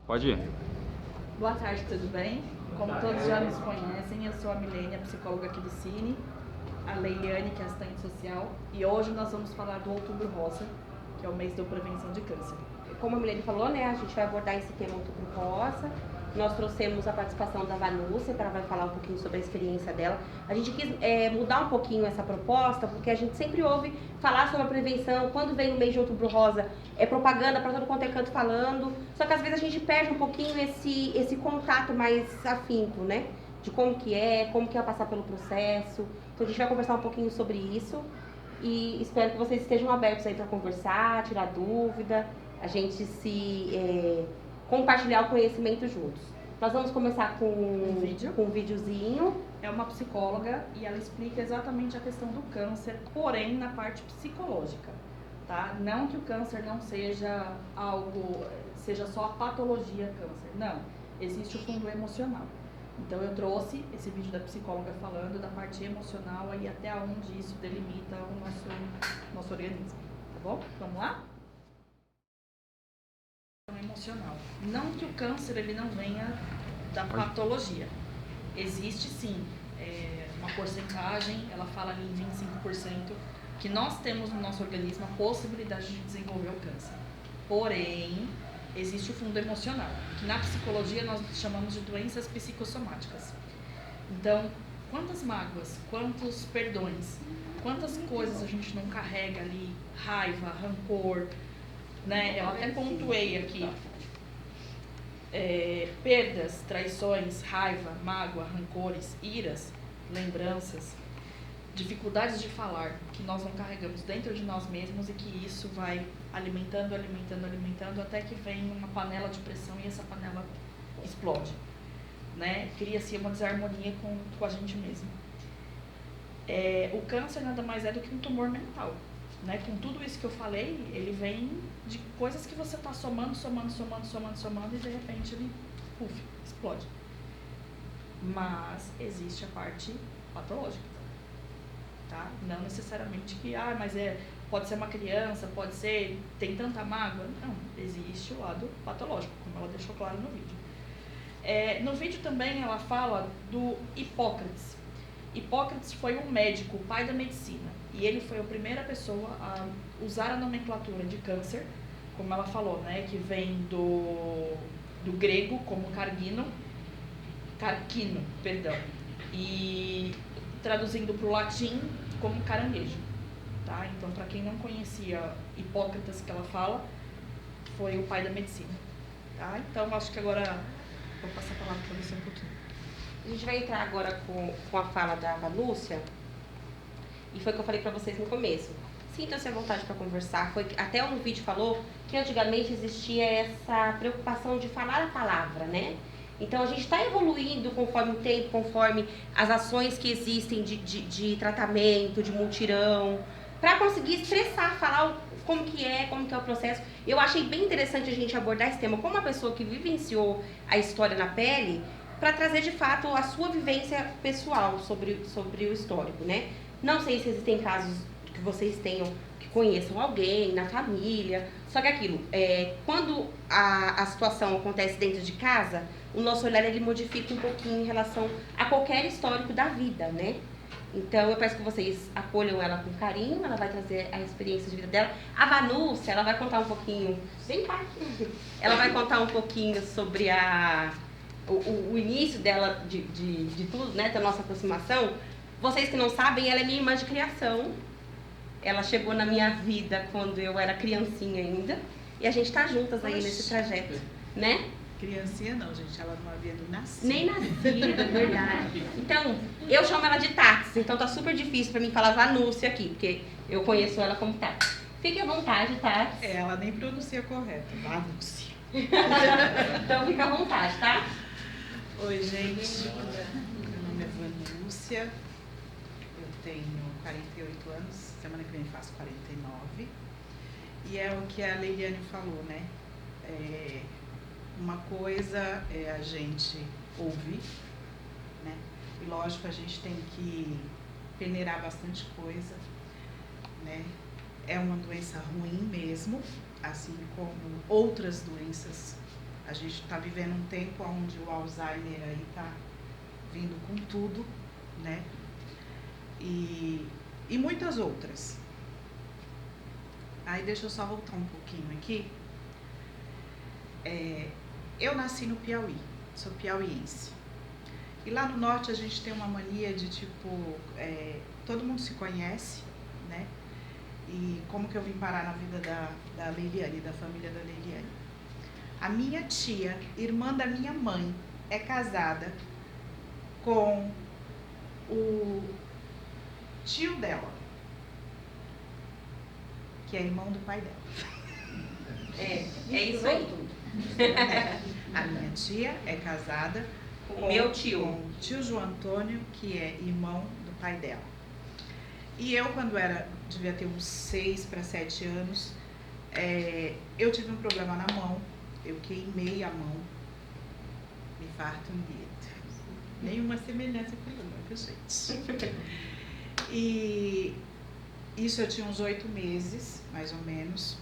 Pode ir. Boa tarde, tudo bem? Como todos já nos conhecem, eu sou a Milene, a psicóloga aqui do Cine, a Leiliane, que é assistente social, e hoje nós vamos falar do Outubro Rosa, que é o mês da prevenção de câncer. Como a Milene falou, né, a gente vai abordar esse tema Outubro Rosa. Nós trouxemos a participação da Vanúcia, que ela vai falar um pouquinho sobre a experiência dela. A gente quis mudar um pouquinho essa proposta, porque a gente sempre ouve falar sobre a prevenção. Quando vem o mês de Outubro Rosa, é propaganda para todo quanto é canto falando. Só que às vezes a gente perde um pouquinho esse contato mais afinco, né? De como que é passar pelo processo. Então a gente vai conversar um pouquinho sobre isso. E espero que vocês estejam abertos aí para conversar, tirar dúvida, a gente compartilhar o conhecimento juntos. Nós vamos começar com um videozinho. É uma psicóloga e ela explica exatamente a questão do câncer, porém na parte psicológica, tá? Não que o câncer não seja seja só a patologia câncer, não. Existe o fundo emocional. Então eu trouxe esse vídeo da psicóloga falando da parte emocional e até onde isso delimita o nosso organismo, tá bom? Vamos lá? Emocional. Não que o câncer ele não venha da patologia. Existe sim uma porcentagem, ela fala ali em 25%, que nós temos no nosso organismo a possibilidade de desenvolver o câncer. Porém, existe o fundo emocional, que na psicologia nós chamamos de doenças psicossomáticas. Então, quantas mágoas, quantos perdões, quantas coisas a gente não carrega ali, raiva, rancor, né? Eu até pontuei aqui, perdas, traições, raiva, mágoa, rancores, iras, lembranças, dificuldades de falar, que nós não carregamos dentro de nós mesmos e que isso vai alimentando, até que vem uma panela de pressão e essa panela explode, né? Cria-se uma desarmonia com a gente mesmo. O câncer nada mais é do que um tumor mental, né? Com tudo isso que eu falei, ele vem de coisas que você está somando e de repente ele, explode. Mas existe a parte patológica, tá? Não necessariamente que, mas pode ser uma criança, tem tanta mágoa. Não, existe o lado patológico, como ela deixou claro no vídeo. No vídeo também ela fala do Hipócrates. Hipócrates foi um médico, o pai da medicina, e ele foi a primeira pessoa a usar a nomenclatura de câncer, como ela falou, né, que vem do grego como carquino, e traduzindo para o latim como caranguejo, tá? Então, para quem não conhecia Hipócrates, que ela fala, foi o pai da medicina, tá? Então, acho que agora vou passar a palavra para você um pouquinho. A gente vai entrar agora com a fala da Vanúcia, e foi o que eu falei para vocês no começo. Sintam-se à vontade para conversar. Até um vídeo falou que antigamente existia essa preocupação de falar a palavra, né? Então a gente está evoluindo conforme o tempo, conforme as ações que existem de tratamento, de mutirão, para conseguir expressar, falar como que é o processo. Eu achei bem interessante a gente abordar esse tema como uma pessoa que vivenciou a história na pele, para trazer de fato a sua vivência pessoal sobre o histórico, né? Não sei se existem casos que vocês que conheçam alguém na família, só que aquilo, quando a situação acontece dentro de casa, o nosso olhar ele modifica um pouquinho em relação a qualquer histórico da vida, né? Então eu peço que vocês acolham ela com carinho, ela vai trazer a experiência de vida dela. A Vanúcia, ela vai contar um pouquinho, vem cá, ela vai contar um pouquinho sobre o início dela de tudo, né, da nossa aproximação. Vocês que não sabem, ela é minha irmã de criação. Ela chegou na minha vida quando eu era criancinha ainda. E a gente tá juntas aí nesse trajeto, né? Criancinha não, gente, ela não havia nem nascido. Nem nascida, é verdade. Então, eu chamo ela de Tati, então tá super difícil pra mim falar Vanúcia aqui, porque eu conheço ela como Tati. Fique à vontade, Tati. Ela nem pronuncia correto, Vanúcia. Então fica à vontade, tá? Oi, gente. Meu nome é Vanúcia. Eu tenho 48 anos, semana que vem faço 49. E é o que a Leiliane falou, né? Uma coisa é a gente ouvir, né? E lógico, a gente tem que peneirar bastante coisa, né? É uma doença ruim mesmo, assim como outras doenças A gente está vivendo um tempo onde o Alzheimer aí está vindo com tudo, né? E muitas outras. Aí deixa eu só voltar um pouquinho aqui. Eu nasci no Piauí, sou piauiense. E lá no norte a gente tem uma mania de tipo, todo mundo se conhece, né? E como que eu vim parar na vida da Leiliane, da família da Leiliane? A minha tia, irmã da minha mãe, é casada com o tio dela, que é irmão do pai dela. É isso aí. A minha tia é casada com o meu tio. Com o tio João Antônio, que é irmão do pai dela. E eu, quando devia ter uns 6 para 7 anos, eu tive um problema na mão, eu queimei a mão, me farto um dedo. Nenhuma semelhança com o meu, gente. E isso eu tinha uns 8 meses, mais ou menos.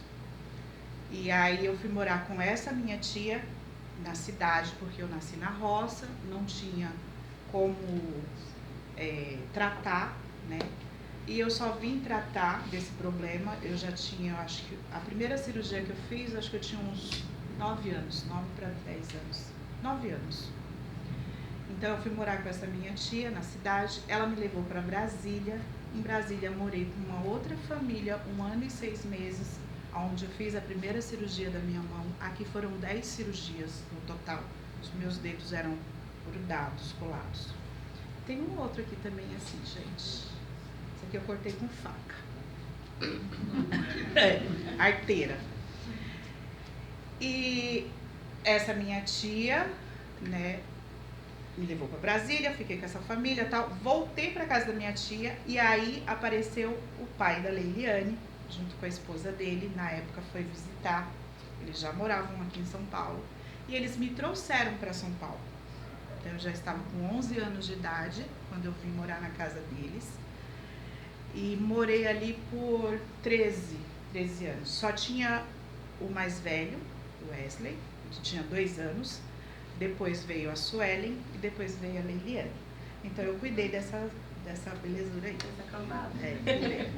E aí eu fui morar com essa minha tia na cidade, porque eu nasci na roça, não tinha como tratar, né? E eu só vim tratar desse problema, eu já tinha, acho que a primeira cirurgia que eu fiz, acho que eu tinha uns 9 anos, 9 para 10 anos, 9 anos. Então eu fui morar com essa minha tia na cidade, ela me levou para Brasília. Em Brasília morei com uma outra família 1 ano e 6 meses, onde eu fiz a primeira cirurgia da minha mão. Aqui foram 10 cirurgias no total, os meus dedos eram grudados, colados. Tem um outro aqui também assim, gente. Esse aqui eu cortei com faca. Arteira. E essa minha tia, né, me levou para Brasília, fiquei com essa família e tal. Voltei para casa da minha tia e aí apareceu o pai da Leiliane, junto com a esposa dele. Na época foi visitar, eles já moravam aqui em São Paulo. E eles me trouxeram para São Paulo. Então eu já estava com 11 anos de idade, quando eu vim morar na casa deles. E morei ali por 13 anos. Só tinha o mais velho, o Wesley, que tinha 2 anos. Depois veio a Suelen e depois veio a Leiliane. Então eu cuidei dessa belezura aí. Essa cambada. Cuidei.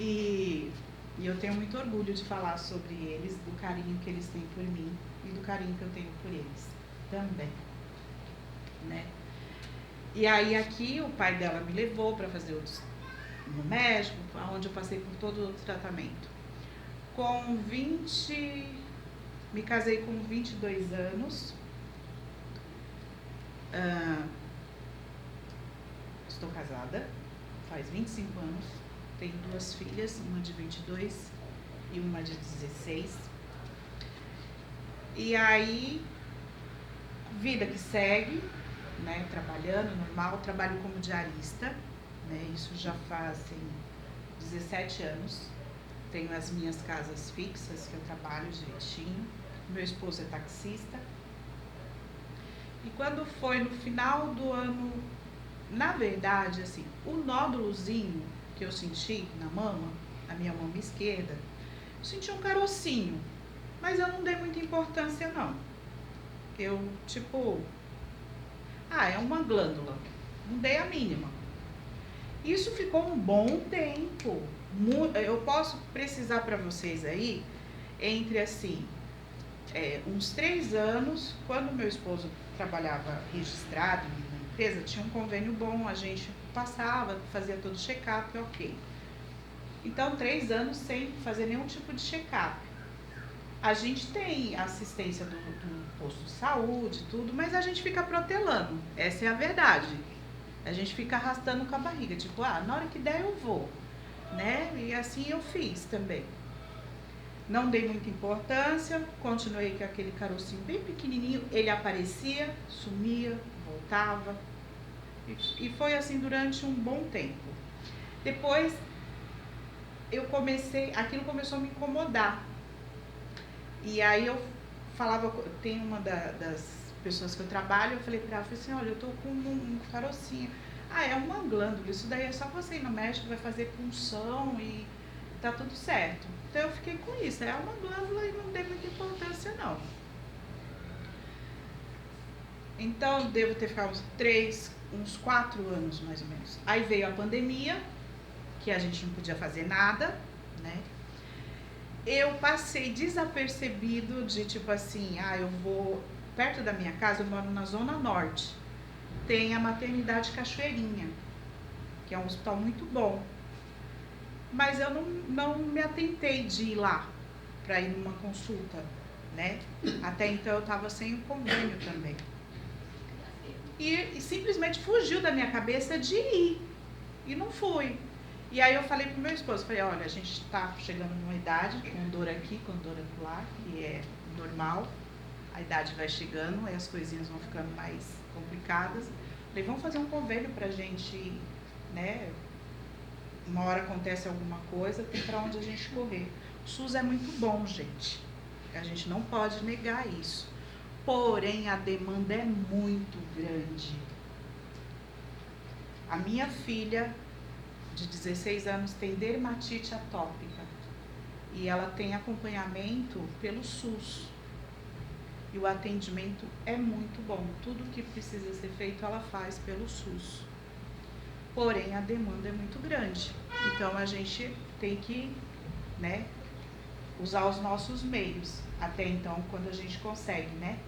E eu tenho muito orgulho de falar sobre eles, do carinho que eles têm por mim e do carinho que eu tenho por eles também, né? E aí aqui o pai dela me levou para fazer no médico, onde eu passei por todo o tratamento. Me casei com 22 anos. Estou casada, faz 25 anos. Tenho 2 filhas, uma de 22 e uma de 16. E aí, vida que segue, né, trabalhando normal, trabalho como diarista, né, isso já fazem 17 anos. Tenho as minhas casas fixas, que eu trabalho direitinho. Meu esposo é taxista. E quando foi no final do ano, na verdade, assim, o nódulozinho que eu senti na mama, na minha mama esquerda, eu senti um carocinho, mas eu não dei muita importância, não. Eu, tipo, é uma glândula, não dei a mínima. Isso ficou um bom tempo. Eu posso precisar para vocês aí, entre assim, uns 3 anos, quando meu esposo trabalhava registrado na empresa, tinha um convênio bom, a gente passava, fazia todo o check-up, ok. Então, 3 anos sem fazer nenhum tipo de check-up. A gente tem assistência do posto de saúde, tudo, mas a gente fica protelando, essa é a verdade. A gente fica arrastando com a barriga, tipo, na hora que der eu vou, né? E assim eu fiz também. Não dei muita importância, continuei com aquele carocinho bem pequenininho, ele aparecia, sumia, voltava. E foi assim durante um bom tempo. Depois, aquilo começou a me incomodar. E aí eu falava, tem uma das pessoas que eu trabalho, eu falei pra ela, assim, olha, eu tô com um carocinho. É uma glândula, isso daí é só você ir no médico, vai fazer punção e tá tudo certo. Então eu fiquei com isso, é uma glândula e não dei muita importância não. Então, devo ter ficado uns 4 anos, mais ou menos. Aí veio a pandemia, que a gente não podia fazer nada, né? Eu passei desapercebido de, tipo assim, eu vou... Perto da minha casa, eu moro na Zona Norte. Tem a Maternidade Cachoeirinha, que é um hospital muito bom. Mas eu não me atentei de ir lá para ir numa consulta, né? Até então eu estava sem o convênio também. E simplesmente fugiu da minha cabeça de ir. E não fui. E aí eu falei pro meu esposo, falei, olha, a gente está chegando numa idade, com dor aqui, com dor acolá, que é normal. A idade vai chegando, aí as coisinhas vão ficando mais complicadas. Falei, vamos fazer um convênio pra gente, né? Uma hora acontece alguma coisa, tem pra onde a gente correr. O SUS é muito bom, gente. A gente não pode negar isso. Porém, a demanda é muito grande. A minha filha, de 16 anos, tem dermatite atópica. E ela tem acompanhamento pelo SUS. E o atendimento é muito bom. Tudo que precisa ser feito, ela faz pelo SUS. Porém, a demanda é muito grande. Então, a gente tem que, né, usar os nossos meios. Até então, quando a gente consegue, né?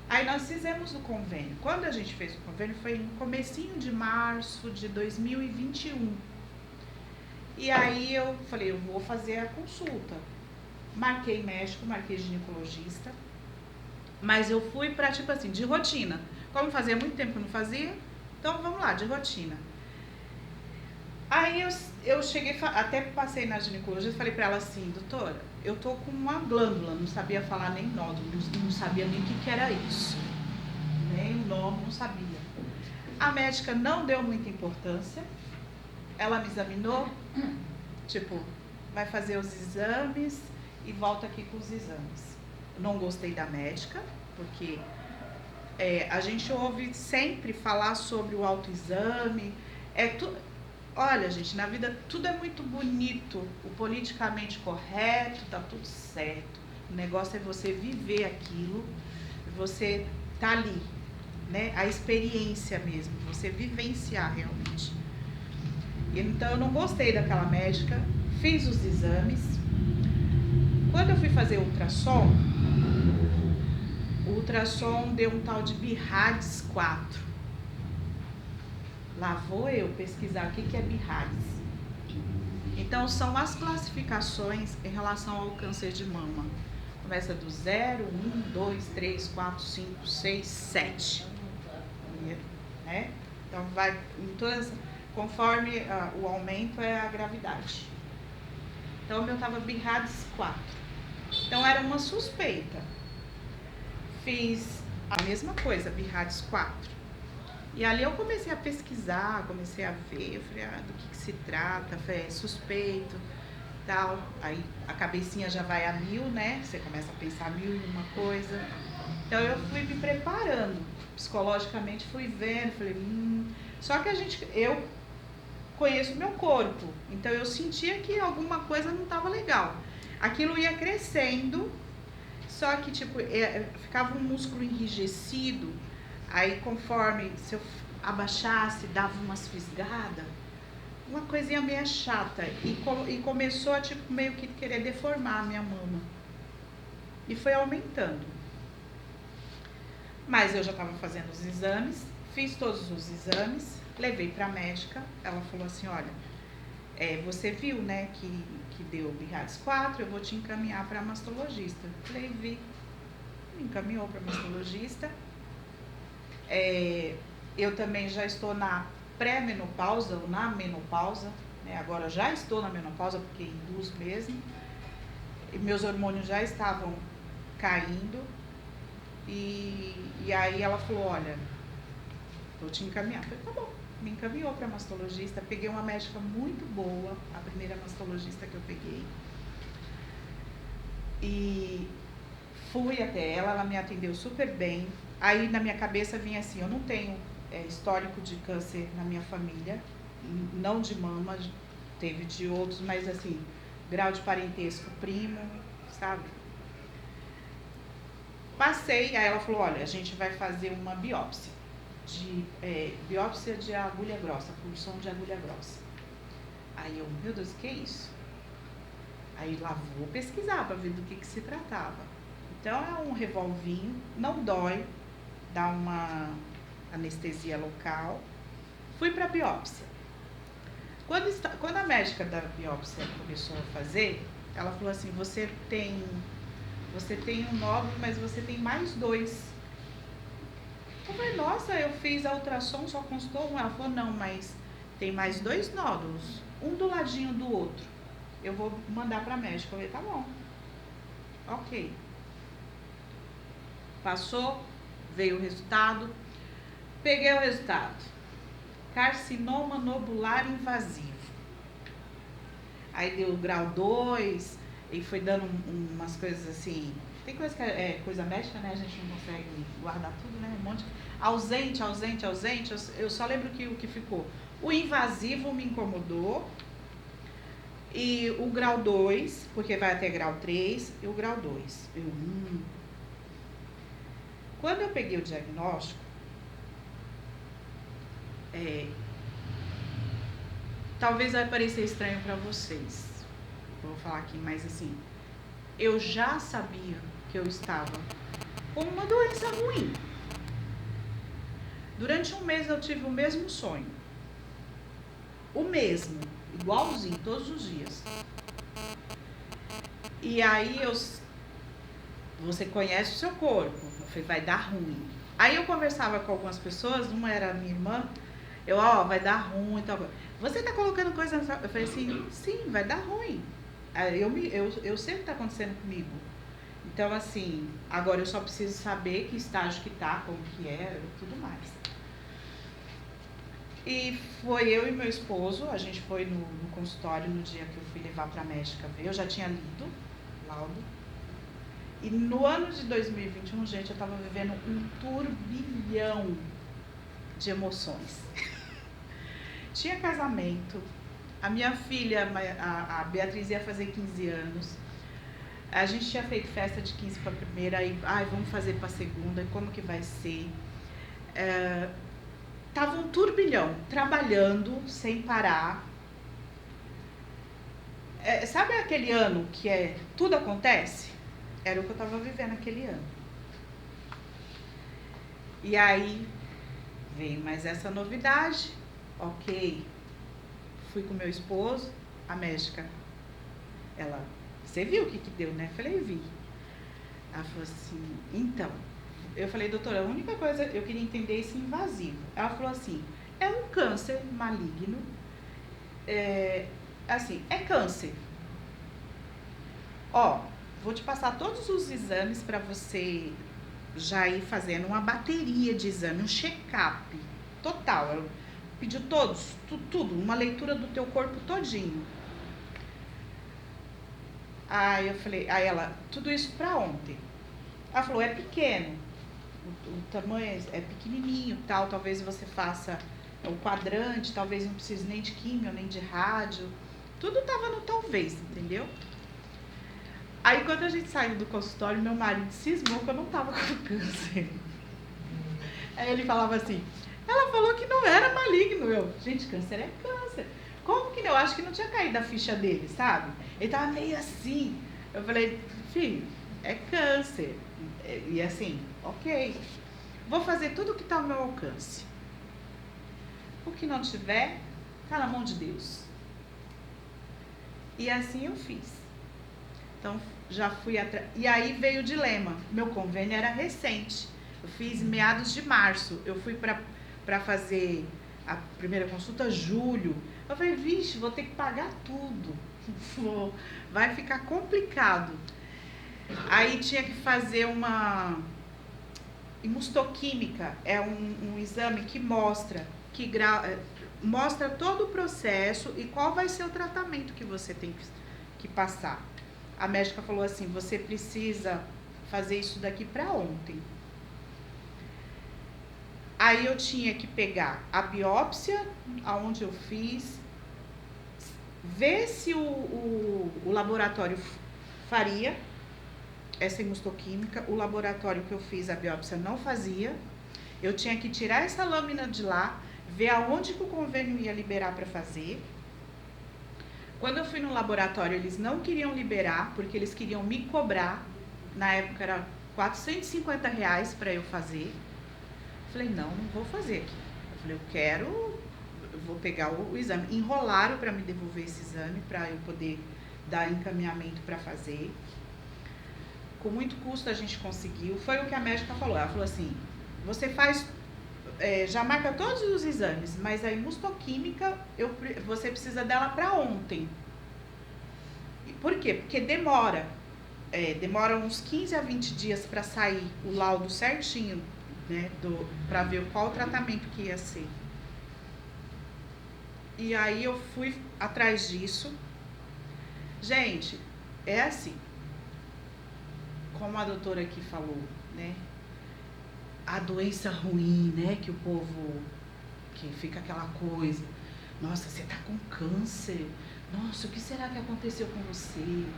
Aí nós fizemos o convênio. Quando a gente fez o convênio, foi no comecinho de março de 2021. E aí eu falei, eu vou fazer a consulta. Marquei médico, marquei ginecologista. Mas eu fui pra, tipo assim, de rotina. Como fazia muito tempo que eu não fazia, então vamos lá, de rotina. Aí eu cheguei, até passei na ginecologista e falei pra ela assim, doutora, eu tô com uma glândula, não sabia falar nem nódulo, não sabia nem o que era isso. Nem o nome, não sabia. A médica não deu muita importância, ela me examinou, tipo, vai fazer os exames e volta aqui com os exames. Não gostei da médica, porque a gente ouve sempre falar sobre o autoexame. Olha, gente, na vida tudo é muito bonito, o politicamente correto, tá tudo certo. O negócio é você viver aquilo, você tá ali, né? A experiência mesmo, você vivenciar realmente. Então eu não gostei daquela médica, fiz os exames. Quando eu fui fazer o ultrassom deu um tal de BIRADS 4. Lá vou eu pesquisar o que é BIRADS. Então, são as classificações em relação ao câncer de mama. Começa do 0, 1, 2, 3, 4, 5, 6, 7. Né? Então, vai em todas, conforme o aumento é a gravidade. Então, o meu estava BIRADS 4. Então, era uma suspeita. Fiz a mesma coisa, BIRADS 4. E ali eu comecei a pesquisar, comecei a ver, eu falei, do que se trata, é suspeito, tal. Aí a cabecinha já vai a 1000, né? Você começa a pensar 1000 em uma coisa. Então eu fui me preparando, psicologicamente fui vendo, falei, Só que eu conheço o meu corpo, então eu sentia que alguma coisa não estava legal. Aquilo ia crescendo, só que tipo, ficava um músculo enrijecido. Aí, conforme, se eu abaixasse, dava umas fisgadas, uma coisinha meio chata. E começou a, tipo, meio que querer deformar a minha mama. E foi aumentando. Mas eu já estava fazendo os exames, fiz todos os exames, levei para a médica. Ela falou assim, olha, você viu, né, que deu BIRADS 4, eu vou te encaminhar para mastologista. Falei, vi. Me encaminhou para mastologista. Eu também já estou na pré-menopausa ou na menopausa, né? Agora já estou na menopausa porque induz mesmo. E meus hormônios já estavam caindo. E aí ela falou, olha, vou te encaminhar. Eu falei, tá bom. Me encaminhou para mastologista. Peguei uma médica muito boa, a primeira mastologista que eu peguei. E fui até ela me atendeu super bem. Aí na minha cabeça vinha assim, eu não tenho histórico de câncer na minha família, não de mama, teve de outros, mas assim, grau de parentesco primo, sabe? Passei, aí ela falou, olha, a gente vai fazer uma biópsia. Biópsia de agulha grossa, punção de agulha grossa. Aí eu, meu Deus, o que é isso? Aí lá vou pesquisar para ver do que se tratava. Então é um revolvinho, não dói, dá uma anestesia local. Fui para a biópsia. Quando a médica da biópsia começou a fazer, ela falou assim, você tem um nódulo, mas você tem mais 2. Eu falei, nossa, eu fiz a ultrassom, só constou um. Ela falou, não, mas tem mais 2 nódulos, um do ladinho do outro. Eu vou mandar para a médica. Eu falei, tá bom. Ok. Passou, veio o resultado. Peguei o resultado. Carcinoma nodular invasivo. Aí deu grau 2, e foi dando umas coisas assim. Tem coisa que é coisa médica, né? A gente não consegue guardar tudo, né? Um monte. Ausente. Eu só lembro que o que ficou. O invasivo me incomodou. E o grau 2, porque vai até grau 3, e o grau 2. Quando eu peguei o diagnóstico, talvez vai parecer estranho para vocês. Vou falar aqui, mas assim, eu já sabia que eu estava com uma doença ruim. Durante um mês eu tive o mesmo sonho. O mesmo, igualzinho, todos os dias. E aí você conhece o seu corpo, vai dar ruim. Aí eu conversava com algumas pessoas, uma era a minha irmã, vai dar ruim e tal. Você tá colocando coisa na sua... Eu falei assim, sim, vai dar ruim. Eu sei o que tá acontecendo comigo. Então, assim, agora eu só preciso saber que estágio que tá, como que é, tudo mais. E foi eu e meu esposo, a gente foi no consultório no dia que eu fui levar pra médica ver. Eu já tinha lido o laudo. E no ano de 2021, gente, eu tava vivendo um turbilhão de emoções. Tinha casamento, a minha filha, a Beatriz, ia fazer 15 anos. A gente tinha feito festa de 15 para a primeira, e vamos fazer para a segunda, como que vai ser? Tava um turbilhão, trabalhando sem parar. Sabe aquele ano que tudo acontece? Era o que eu estava vivendo aquele ano. E aí veio mais essa novidade. Ok, fui com meu esposo, a médica, você viu o que deu, né? Falei, vi. Ela falou assim, então, eu falei, doutora, a única coisa, eu queria entender esse invasivo. Ela falou assim, é um câncer maligno, é câncer. Vou te passar todos os exames para você já ir fazendo uma bateria de exame, um check-up total. Ela pediu todos, tudo, uma leitura do teu corpo todinho. Aí eu falei, ela, tudo isso para ontem. Ela falou, é pequeno, o tamanho é pequenininho, tal, talvez você faça o quadrante, talvez não precise nem de químio, nem de rádio. Tudo tava no talvez, entendeu? Aí quando a gente saiu do consultório, meu marido cismou que eu não tava com câncer. Aí ele falava assim, ela falou que não era maligno. Gente, câncer é câncer. Como que não? Eu acho que não tinha caído a ficha dele, sabe? Ele tava meio assim. Eu falei, filho, é câncer. E assim, ok. Vou fazer tudo o que tá ao meu alcance. O que não tiver, tá na mão de Deus. E assim eu fiz. Então, já fui atrás. E aí veio o dilema. Meu convênio era recente. Eu fiz em meados de março. Eu fui para fazer a primeira consulta julho. Eu falei, vixe, vou ter que pagar tudo. Vai ficar complicado. Aí tinha que fazer uma imunoquímica. É um exame que mostra todo o processo e qual vai ser o tratamento que você tem que passar. A médica falou assim, você precisa fazer isso daqui para ontem. Aí eu tinha que pegar a biópsia, aonde eu fiz, ver se o laboratório faria, essa hemostoquímica, o laboratório que eu fiz a biópsia não fazia. Eu tinha que tirar essa lâmina de lá, ver aonde que o convênio ia liberar para fazer. Quando eu fui no laboratório, eles não queriam liberar, porque eles queriam me cobrar. Na época era R$450 para eu fazer. Eu falei, não vou fazer aqui. Eu falei, eu vou pegar o exame. Enrolaram para me devolver esse exame, para eu poder dar encaminhamento para fazer. Com muito custo a gente conseguiu. Foi o que a médica falou. Ela falou assim, você faz, já marca todos os exames, mas a hemostoquímica, você precisa dela para ontem. E por quê? Porque demora uns 15 a 20 dias para sair o laudo certinho, né, para ver qual o tratamento que ia ser. E aí eu fui atrás disso. Gente, é assim, como a doutora aqui falou, né, a doença ruim, né, que o povo, que fica aquela coisa, nossa, você tá com câncer, nossa, o que será que aconteceu com você?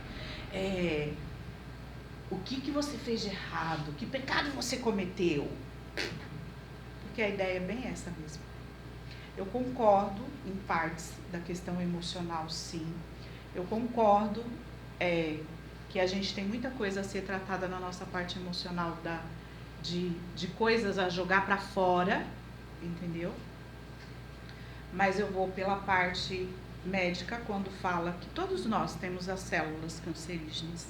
O que você fez de errado? Que pecado você cometeu? Porque a ideia é bem essa mesmo. Eu concordo em partes da questão emocional, sim. Eu concordo que a gente tem muita coisa a ser tratada na nossa parte emocional, de coisas a jogar para fora, entendeu? Mas eu vou pela parte médica, quando fala que todos nós temos as células cancerígenas.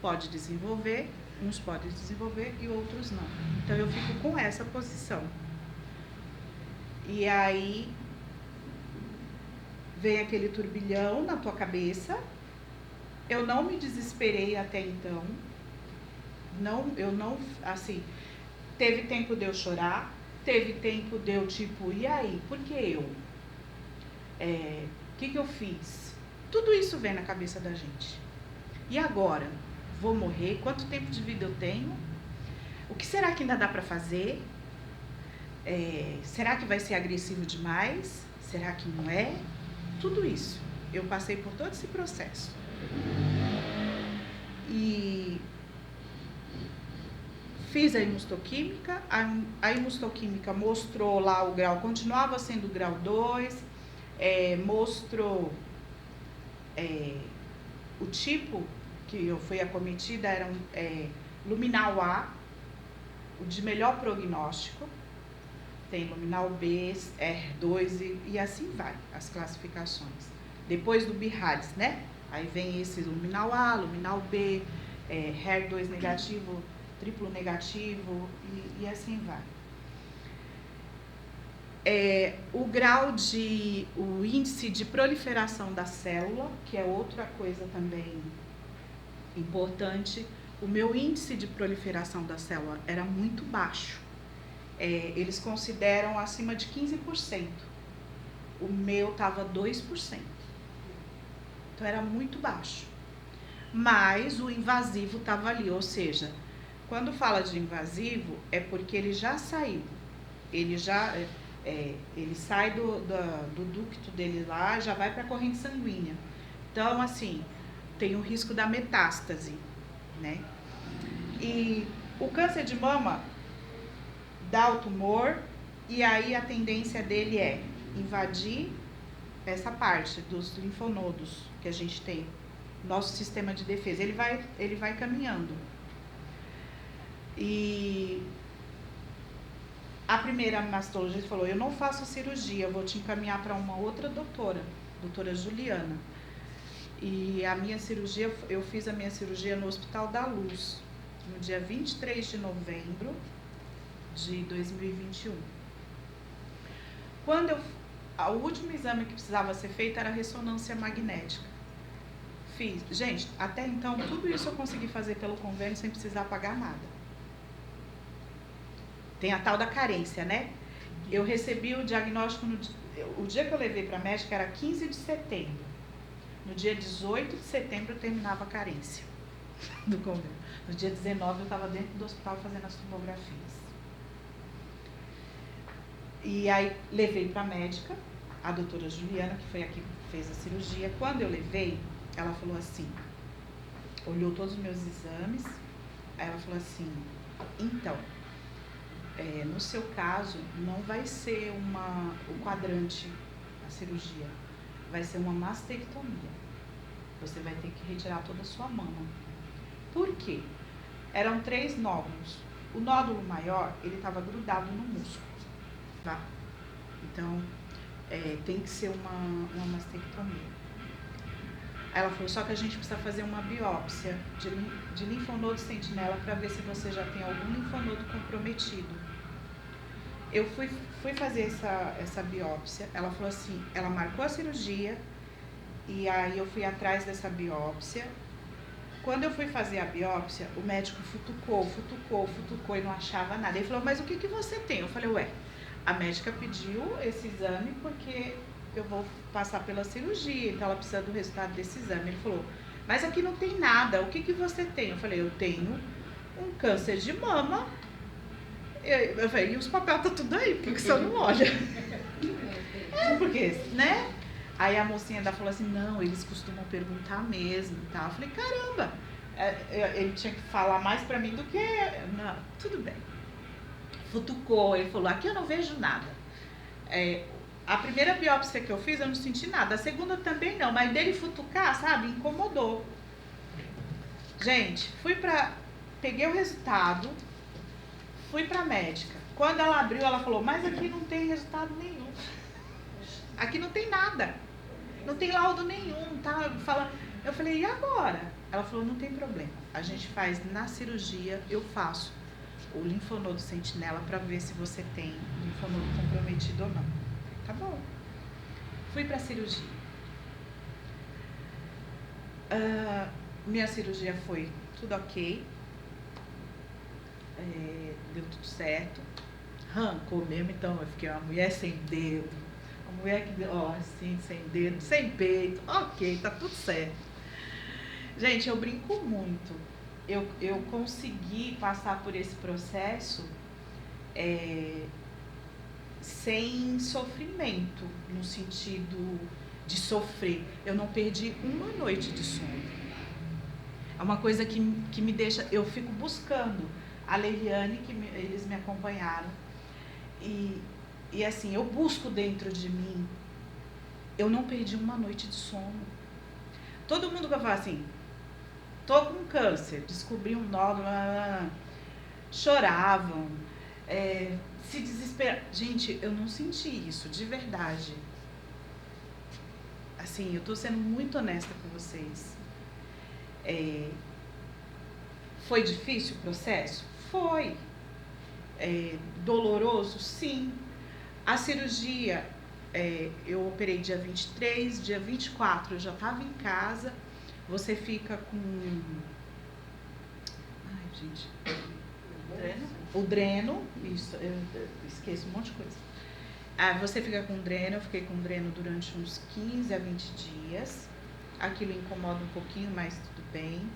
Pode desenvolver, uns podem desenvolver e outros não. Então eu fico com essa posição. E aí vem aquele turbilhão na tua cabeça. Eu não me desesperei até então. Eu não, assim, teve tempo de eu chorar, teve tempo de eu tipo, e aí, por que eu? O que eu fiz? Tudo isso vem na cabeça da gente. E agora? Vou morrer? Quanto tempo de vida eu tenho? O que será que ainda dá para fazer? Será que vai ser agressivo demais? Será que não é? Tudo isso. Eu passei por todo esse processo. E fiz a hemostoquímica. A hemostoquímica mostrou lá o grau, continuava sendo grau 2, mostrou o tipo que eu fui acometida, era luminal A, o de melhor prognóstico. Tem luminal B, R2 e assim vai, as classificações. Depois do BIRADS, né? Aí vem esse luminal A, luminal B, HER2 negativo, triplo negativo e assim vai. O índice de proliferação da célula, que é outra coisa também importante, o meu índice de proliferação da célula era muito baixo. Eles consideram acima de 15%. O meu estava 2%. Então era muito baixo. Mas o invasivo estava ali, ou seja, quando fala de invasivo é porque ele já saiu. Ele sai do ducto dele lá, já vai para a corrente sanguínea. Então, assim, tem o risco da metástase, né? E o câncer de mama dá o tumor e aí a tendência dele é invadir essa parte dos linfonodos que a gente tem, nosso sistema de defesa. Ele vai caminhando. E a primeira mastologista falou, eu não faço cirurgia, eu vou te encaminhar para uma outra doutora Juliana. E a minha cirurgia, eu fiz a minha cirurgia no Hospital da Luz, no dia 23 de novembro de 2021. O último exame que precisava ser feito era a ressonância magnética. Fiz. Gente, até então, tudo isso eu consegui fazer pelo convênio sem precisar pagar nada. Tem a tal da carência, né? Eu recebi o diagnóstico, o dia que eu levei para a médica era 15 de setembro. No dia 18 de setembro eu terminava a carência do convênio. No dia 19 eu estava dentro do hospital fazendo as tomografias. E aí levei para a médica, a doutora Juliana, que foi a que fez a cirurgia. Quando eu levei, ela falou assim, olhou todos os meus exames, aí ela falou assim, então, no seu caso, não vai ser o quadrante, a cirurgia, vai ser uma mastectomia. Você vai ter que retirar toda a sua mama. Por quê? Eram 3 nódulos. O nódulo maior, ele estava grudado no músculo, tá? Então, tem que ser uma mastectomia. Aí ela falou, só que a gente precisa fazer uma biópsia de linfonodo sentinela para ver se você já tem algum linfonodo comprometido. Eu fui fazer essa biópsia, ela falou assim, ela marcou a cirurgia e aí eu fui atrás dessa biópsia. Quando eu fui fazer a biópsia, o médico futucou e não achava nada. Ele falou, mas o que você tem? Eu falei, a médica pediu esse exame porque eu vou passar pela cirurgia, então ela precisa do resultado desse exame. Ele falou, mas aqui não tem nada, o que você tem? Eu falei, eu tenho um câncer de mama. Eu falei, e os papéis tá tudo aí, porque você não olha. Porque, né? Aí a mocinha ainda falou assim, não, eles costumam perguntar mesmo, tá? Eu falei, caramba, ele tinha que falar mais pra mim do que... Não, tudo bem. Futucou, ele falou, aqui eu não vejo nada. A primeira biópsia que eu fiz, eu não senti nada. A segunda também não, mas dele futucar, sabe, incomodou. Gente, peguei o resultado, fui pra médica. Quando ela abriu, ela falou, mas aqui não tem resultado nenhum. Aqui não tem nada. Não tem laudo nenhum, tá? Eu falei, e agora? Ela falou, não tem problema. A gente faz na cirurgia, eu faço o linfonodo sentinela para ver se você tem linfonodo comprometido ou não. Tá bom. Fui pra cirurgia. Minha cirurgia foi tudo ok. Deu tudo certo. Arrancou mesmo, então eu fiquei uma mulher sem dedo. Uma mulher que, assim, sem dedo, sem peito. Ok, tá tudo certo. Gente, eu brinco muito. Eu consegui passar por esse processo sem sofrimento, no sentido de sofrer. Eu não perdi uma noite de sono. É uma coisa que me deixa... Eu fico buscando a Leiliane, eles me acompanharam. E assim, eu busco dentro de mim. Eu não perdi uma noite de sono. Todo mundo vai falar assim, tô com câncer, descobri um nódulo, choravam, se desesperavam. Gente, eu não senti isso, de verdade. Assim, eu tô sendo muito honesta com vocês. Foi difícil o processo? Foi. Doloroso? Sim. A cirurgia, eu operei dia 23, dia 24 eu já estava em casa. Você fica com... Ai, gente. O dreno, isso, eu esqueço um monte de coisa. Você fica com dreno, eu fiquei com dreno durante uns 15 a 20 dias. Aquilo incomoda um pouquinho, mas tudo bem.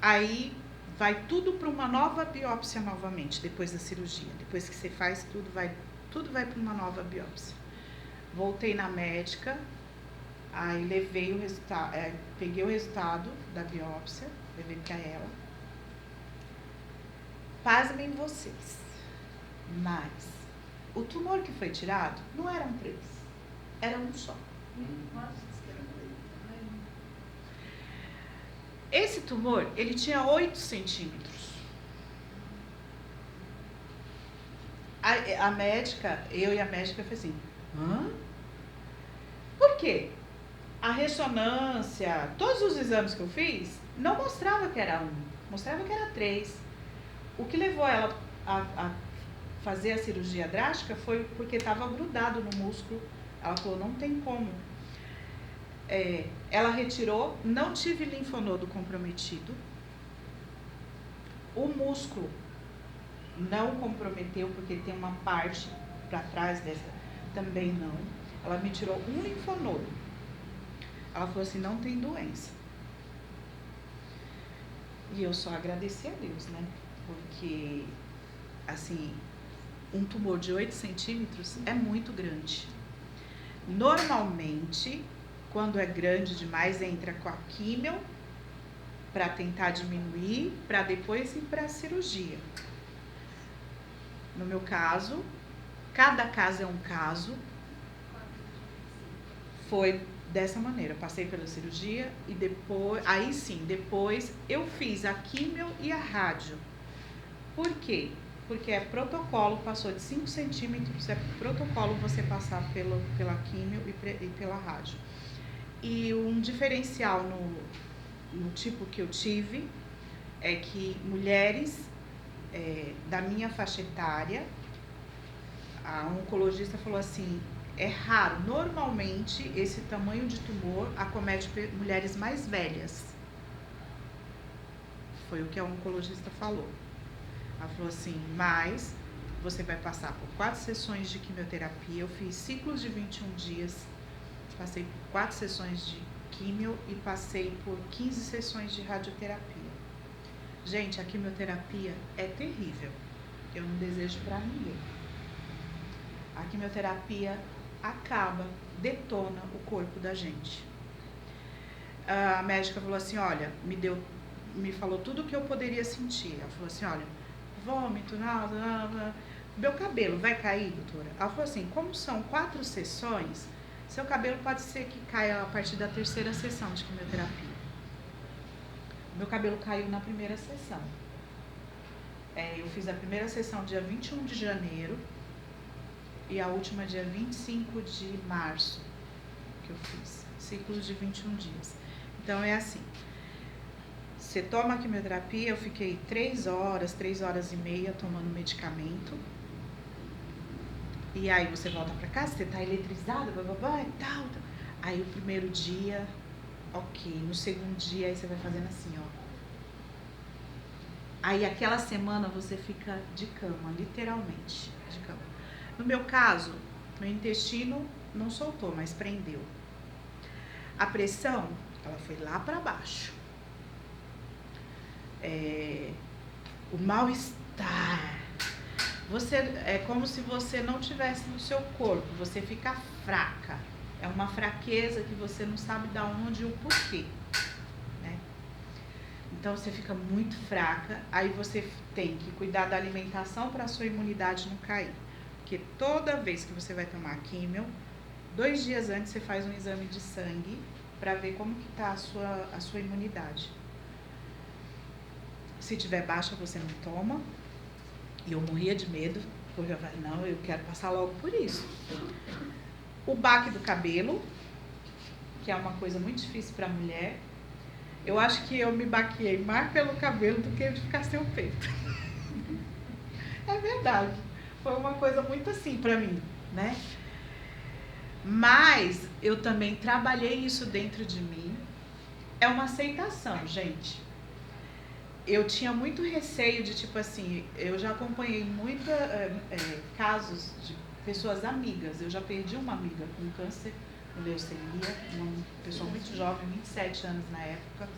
Aí vai tudo para uma nova biópsia novamente, depois da cirurgia. Depois que você faz, tudo vai para uma nova biópsia. Voltei na médica, aí levei o resultado, peguei o resultado da biópsia, levei para ela. Pasmem vocês, mas o tumor que foi tirado não eram 3, era um só. Esse tumor, ele tinha 8 centímetros. A médica, eu e a médica, foi assim, hã? Por quê? A ressonância, todos os exames que eu fiz, não mostrava que era 1, mostrava que era 3. O que levou ela a fazer a cirurgia drástica foi porque estava grudado no músculo. Ela falou, não tem como. Ela retirou, não tive linfonodo comprometido. O músculo não comprometeu, porque tem uma parte para trás dessa, também não. Ela me tirou um linfonodo. Ela falou assim, não tem doença. E eu só agradeci a Deus, né? Porque, assim, um tumor de 8 centímetros é muito grande. Normalmente, Quando é grande demais, entra com a químio para tentar diminuir, para depois ir para a cirurgia. No meu caso, cada caso é um caso. Foi dessa maneira, passei pela cirurgia e depois, aí sim, depois eu fiz a químio e a rádio. Por quê? Porque é protocolo, passou de 5 centímetros, é protocolo você passar pela químio e pela rádio. E um diferencial no tipo que eu tive é que mulheres da minha faixa etária, a oncologista falou assim, é raro, normalmente esse tamanho de tumor acomete mulheres mais velhas. Foi o que a oncologista falou. Ela falou assim, mas você vai passar por 4 sessões de quimioterapia. Eu fiz ciclos de 21 dias, passei por 4 sessões de quimio e passei por 15 sessões de radioterapia. Gente, a quimioterapia é terrível. Eu não desejo pra ninguém. A quimioterapia acaba, detona o corpo da gente. A médica falou assim, olha, me falou tudo o que eu poderia sentir. Ela falou assim, olha, vômito, nada, meu cabelo vai cair, doutora? Ela falou assim, como são 4 sessões, seu cabelo pode ser que caia a partir da 3ª sessão de quimioterapia. Meu cabelo caiu na primeira sessão. Eu fiz a primeira sessão dia 21 de janeiro e a última dia 25 de março que eu fiz. Ciclos de 21 dias. Então é assim, você toma a quimioterapia, eu fiquei 3 horas e meia tomando medicamento. E aí você volta pra casa, você tá eletrizada, e tal. Aí o primeiro dia, ok. No segundo dia, aí você vai fazendo assim, ó. Aí aquela semana você fica de cama, literalmente, de cama. No meu caso, meu intestino não soltou, mas prendeu. A pressão, ela foi lá pra baixo. O mal-estar. É como se você não tivesse no seu corpo, você fica fraca. É uma fraqueza que você não sabe de onde e o porquê, né? Então você fica muito fraca, aí você tem que cuidar da alimentação para a sua imunidade não cair. Porque toda vez que você vai tomar químio, 2 dias antes você faz um exame de sangue para ver como que está a sua imunidade. Se tiver baixa, você não toma. E eu morria de medo, porque eu falei, não, eu quero passar logo por isso. O baque do cabelo, que é uma coisa muito difícil para a mulher. Eu acho que eu me baqueei mais pelo cabelo do que de ficar sem o peito. É verdade. Foi uma coisa muito assim para mim, né? Mas eu também trabalhei isso dentro de mim. É uma aceitação, gente. Eu tinha muito receio de, tipo assim, eu já acompanhei muitos casos de pessoas amigas. Eu já perdi uma amiga com câncer, com leucemia, uma pessoa muito jovem, 27 anos na época.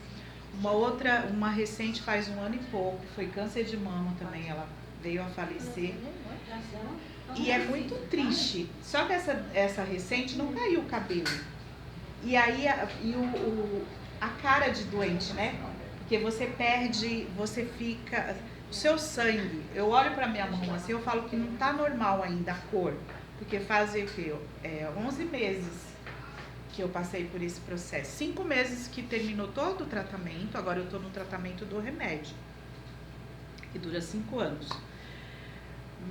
Uma recente faz 1 ano e pouco, foi câncer de mama também, ela veio a falecer. E é muito triste. Só que essa recente não caiu o cabelo. E aí, a cara de doente, né? Porque você fica, o seu sangue, eu olho pra minha mão assim, eu falo que não tá normal ainda a cor, porque fazem o quê? 11 meses que eu passei por esse processo, 5 meses que terminou todo o tratamento, agora eu tô no tratamento do remédio, que dura 5 anos.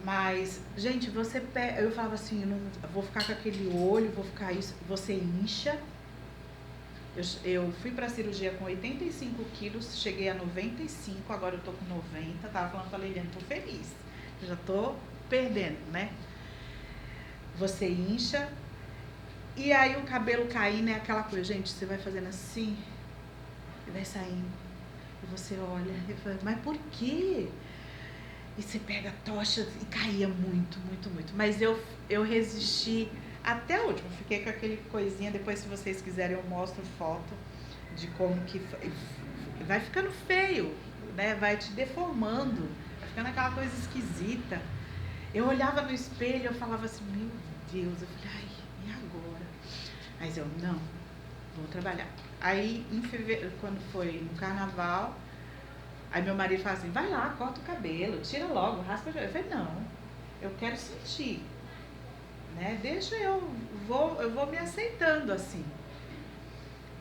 Mas, gente, eu falava assim, eu vou ficar com aquele olho, vou ficar isso, você incha. Eu fui pra cirurgia com 85 quilos, cheguei a 95, agora eu tô com 90. Tava falando pra Leiliane, tô feliz. Eu já tô perdendo, né? Você incha. E aí o cabelo caindo é aquela coisa, gente, você vai fazendo assim, e vai saindo. E você olha, e fala, mas por quê? E você pega a tocha e caía muito, muito, muito. Mas eu resisti até o último. Fiquei com aquele coisinha, depois se vocês quiserem eu mostro foto de como que vai ficando feio, né? Vai te deformando, vai ficando aquela coisa esquisita. Eu olhava no espelho, eu falava assim, meu Deus, eu falei, ai, e agora? Mas eu, não, vou trabalhar. Aí, em fevereiro, quando foi no carnaval, aí meu marido fala assim, vai lá, corta o cabelo, tira logo, raspa. Eu falei, não, eu quero sentir, né? Deixa eu vou me aceitando assim.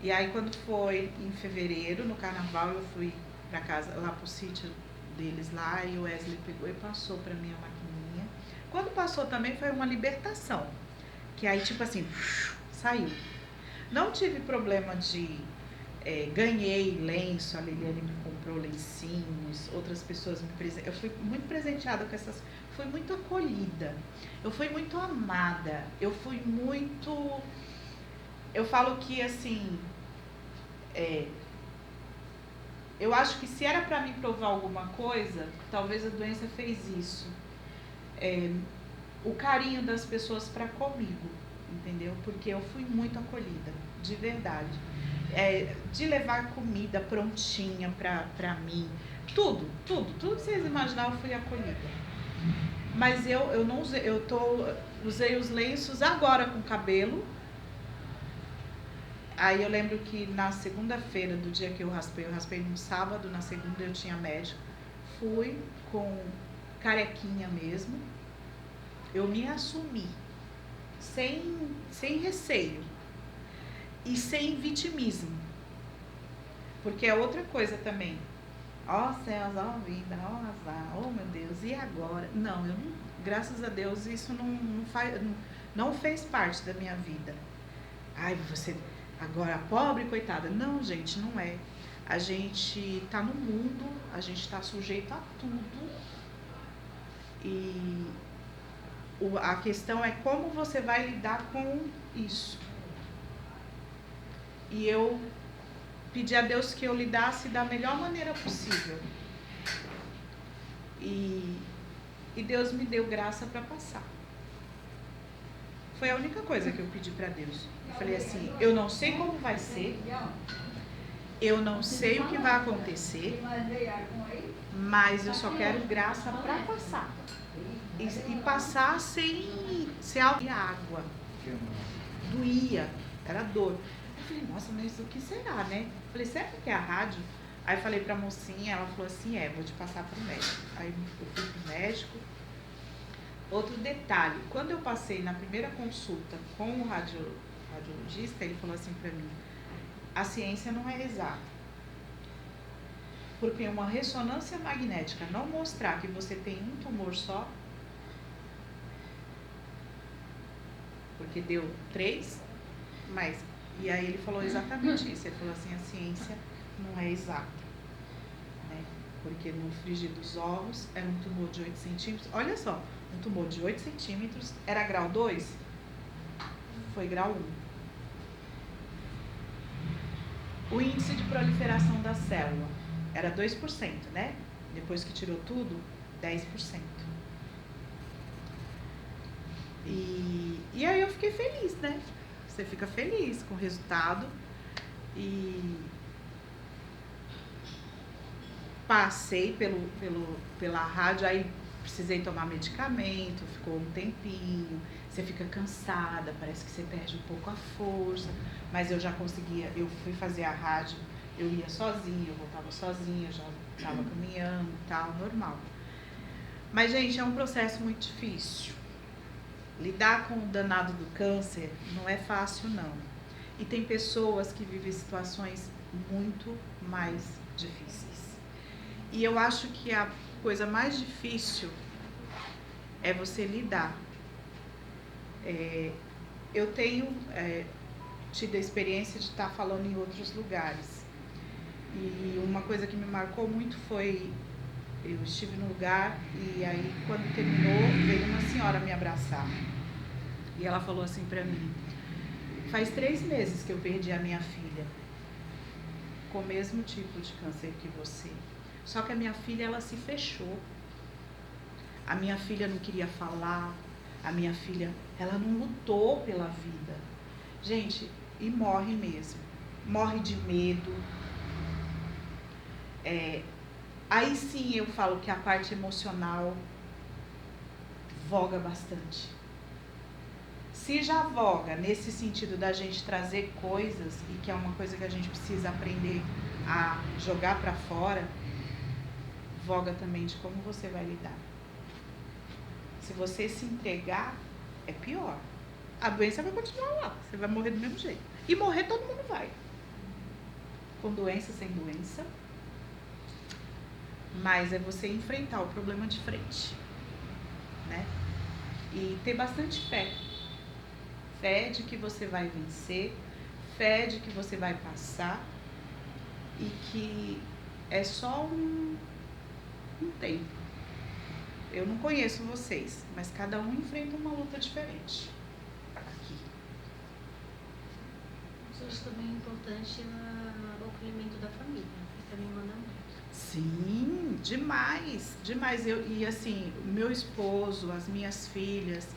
E aí quando foi em fevereiro, no carnaval, eu fui pra casa, lá pro sítio deles lá, e o Wesley pegou e passou pra mim a maquininha. Quando passou também foi uma libertação, que aí tipo assim, saiu. Não tive problema de... ganhei lenço, a Liliane me comprou lencinhos, outras pessoas me presentearam. Eu fui muito presenteada com essas... Fui muito acolhida, eu fui muito amada, eu fui muito... Eu falo que, assim... eu acho que se era pra mim provar alguma coisa, talvez a doença fez isso. O carinho das pessoas pra comigo, entendeu? Porque eu fui muito acolhida, de verdade. De levar comida prontinha pra mim, tudo que vocês imaginaram, eu fui acolhida. Mas eu não usei, usei os lenços agora com cabelo. Aí eu lembro que na segunda-feira do dia que eu raspei no sábado, na segunda eu tinha médico. Fui com carequinha mesmo. Eu me assumi, sem receio e sem vitimismo. Porque é outra coisa também. Ó céus, ó vida, ó azar, oh meu Deus, e agora? Não, graças a Deus isso não fez parte da minha vida. Ai, você agora pobre, coitada. Não, gente, não é. A gente tá no mundo, a gente tá sujeito a tudo. E a questão é como você vai lidar com isso. E eu pedi a Deus que eu lidasse da melhor maneira possível. E Deus me deu graça para passar. Foi a única coisa que eu pedi para Deus. Eu falei assim, eu não sei como vai ser, eu não sei o que vai acontecer, mas eu só quero graça para passar. E passar sem água. Doía, era dor. Eu falei, nossa, mas o que será, né? Eu falei, será que é a rádio? Aí falei pra mocinha, ela falou assim, vou te passar pro médico. Aí eu fui pro médico. Outro detalhe, quando eu passei na primeira consulta com o radiologista, ele falou assim pra mim, a ciência não é exata. Porque uma ressonância magnética não mostrar que você tem um tumor só, porque deu 3, mas... E aí ele falou exatamente isso, ele falou assim, a ciência não é exata, né? Porque no frigir dos ovos era um tumor de 8 centímetros, olha só, um tumor de 8 centímetros, era grau 2, foi grau 1. O índice de proliferação da célula era 2%, né? Depois que tirou tudo, 10%. E aí eu fiquei feliz, né? Você fica feliz com o resultado. E passei pela rádio, aí precisei tomar medicamento, ficou um tempinho, você fica cansada, parece que você perde um pouco a força, mas eu já conseguia, eu fui fazer a rádio, eu ia sozinha, eu voltava sozinha, já estava caminhando e tal, normal. Mas, gente, é um processo muito difícil. Lidar com o danado do câncer não é fácil, não. E tem pessoas que vivem situações muito mais difíceis. E eu acho que a coisa mais difícil é você lidar. Eu tenho tido a experiência de estar falando em outros lugares. E uma coisa que me marcou muito foi... Eu estive no lugar e aí, quando terminou, veio uma senhora me abraçar. E ela falou assim pra mim, faz 3 meses que eu perdi a minha filha, com o mesmo tipo de câncer que você. Só que a minha filha, ela se fechou. A minha filha não queria falar, a minha filha, ela não lutou pela vida. Gente, e morre mesmo. Morre de medo. Aí sim eu falo que a parte emocional voga bastante. Se já voga nesse sentido da gente trazer coisas, e que é uma coisa que a gente precisa aprender a jogar para fora, voga também de como você vai lidar. Se você se entregar, é pior. A doença vai continuar lá, você vai morrer do mesmo jeito. E morrer todo mundo vai. Com doença, sem doença. Mas é você enfrentar o problema de frente, né? E ter bastante fé. Fé de que você vai vencer, fé de que você vai passar e que é só um tempo. Eu não conheço vocês, mas cada um enfrenta uma luta diferente. Aqui. Eu acho também importante no acolhimento da família, que também manda muito. Sim, demais, demais. E assim, meu esposo, as minhas filhas,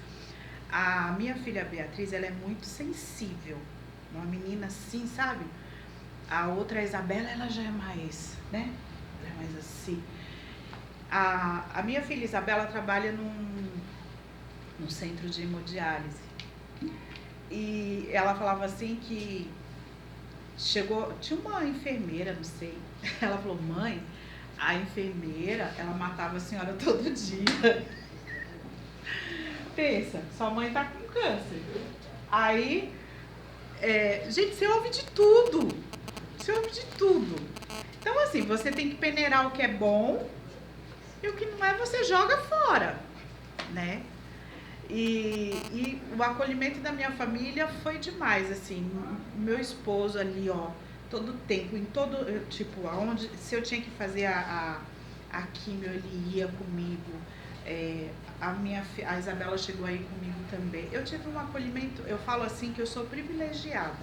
a minha filha Beatriz, ela é muito sensível. Uma menina assim, sabe? A outra, a Isabela, ela já é mais, né? Ela é mais assim. A minha filha Isabela trabalha num centro de hemodiálise. E ela falava assim que tinha uma enfermeira, não sei. Ela falou, mãe, a enfermeira, ela matava a senhora todo dia. Pensa, sua mãe tá com câncer. Aí, gente, você ouve de tudo. Você ouve de tudo. Então, assim, você tem que peneirar o que é bom e o que não é, você joga fora, né? E o acolhimento da minha família foi demais, assim. Meu esposo ali, ó, todo tempo, em todo, tipo, aonde, se eu tinha que fazer a químio, ele ia comigo. A Isabela chegou aí comigo também. Eu tive um acolhimento, eu falo assim que eu sou privilegiada.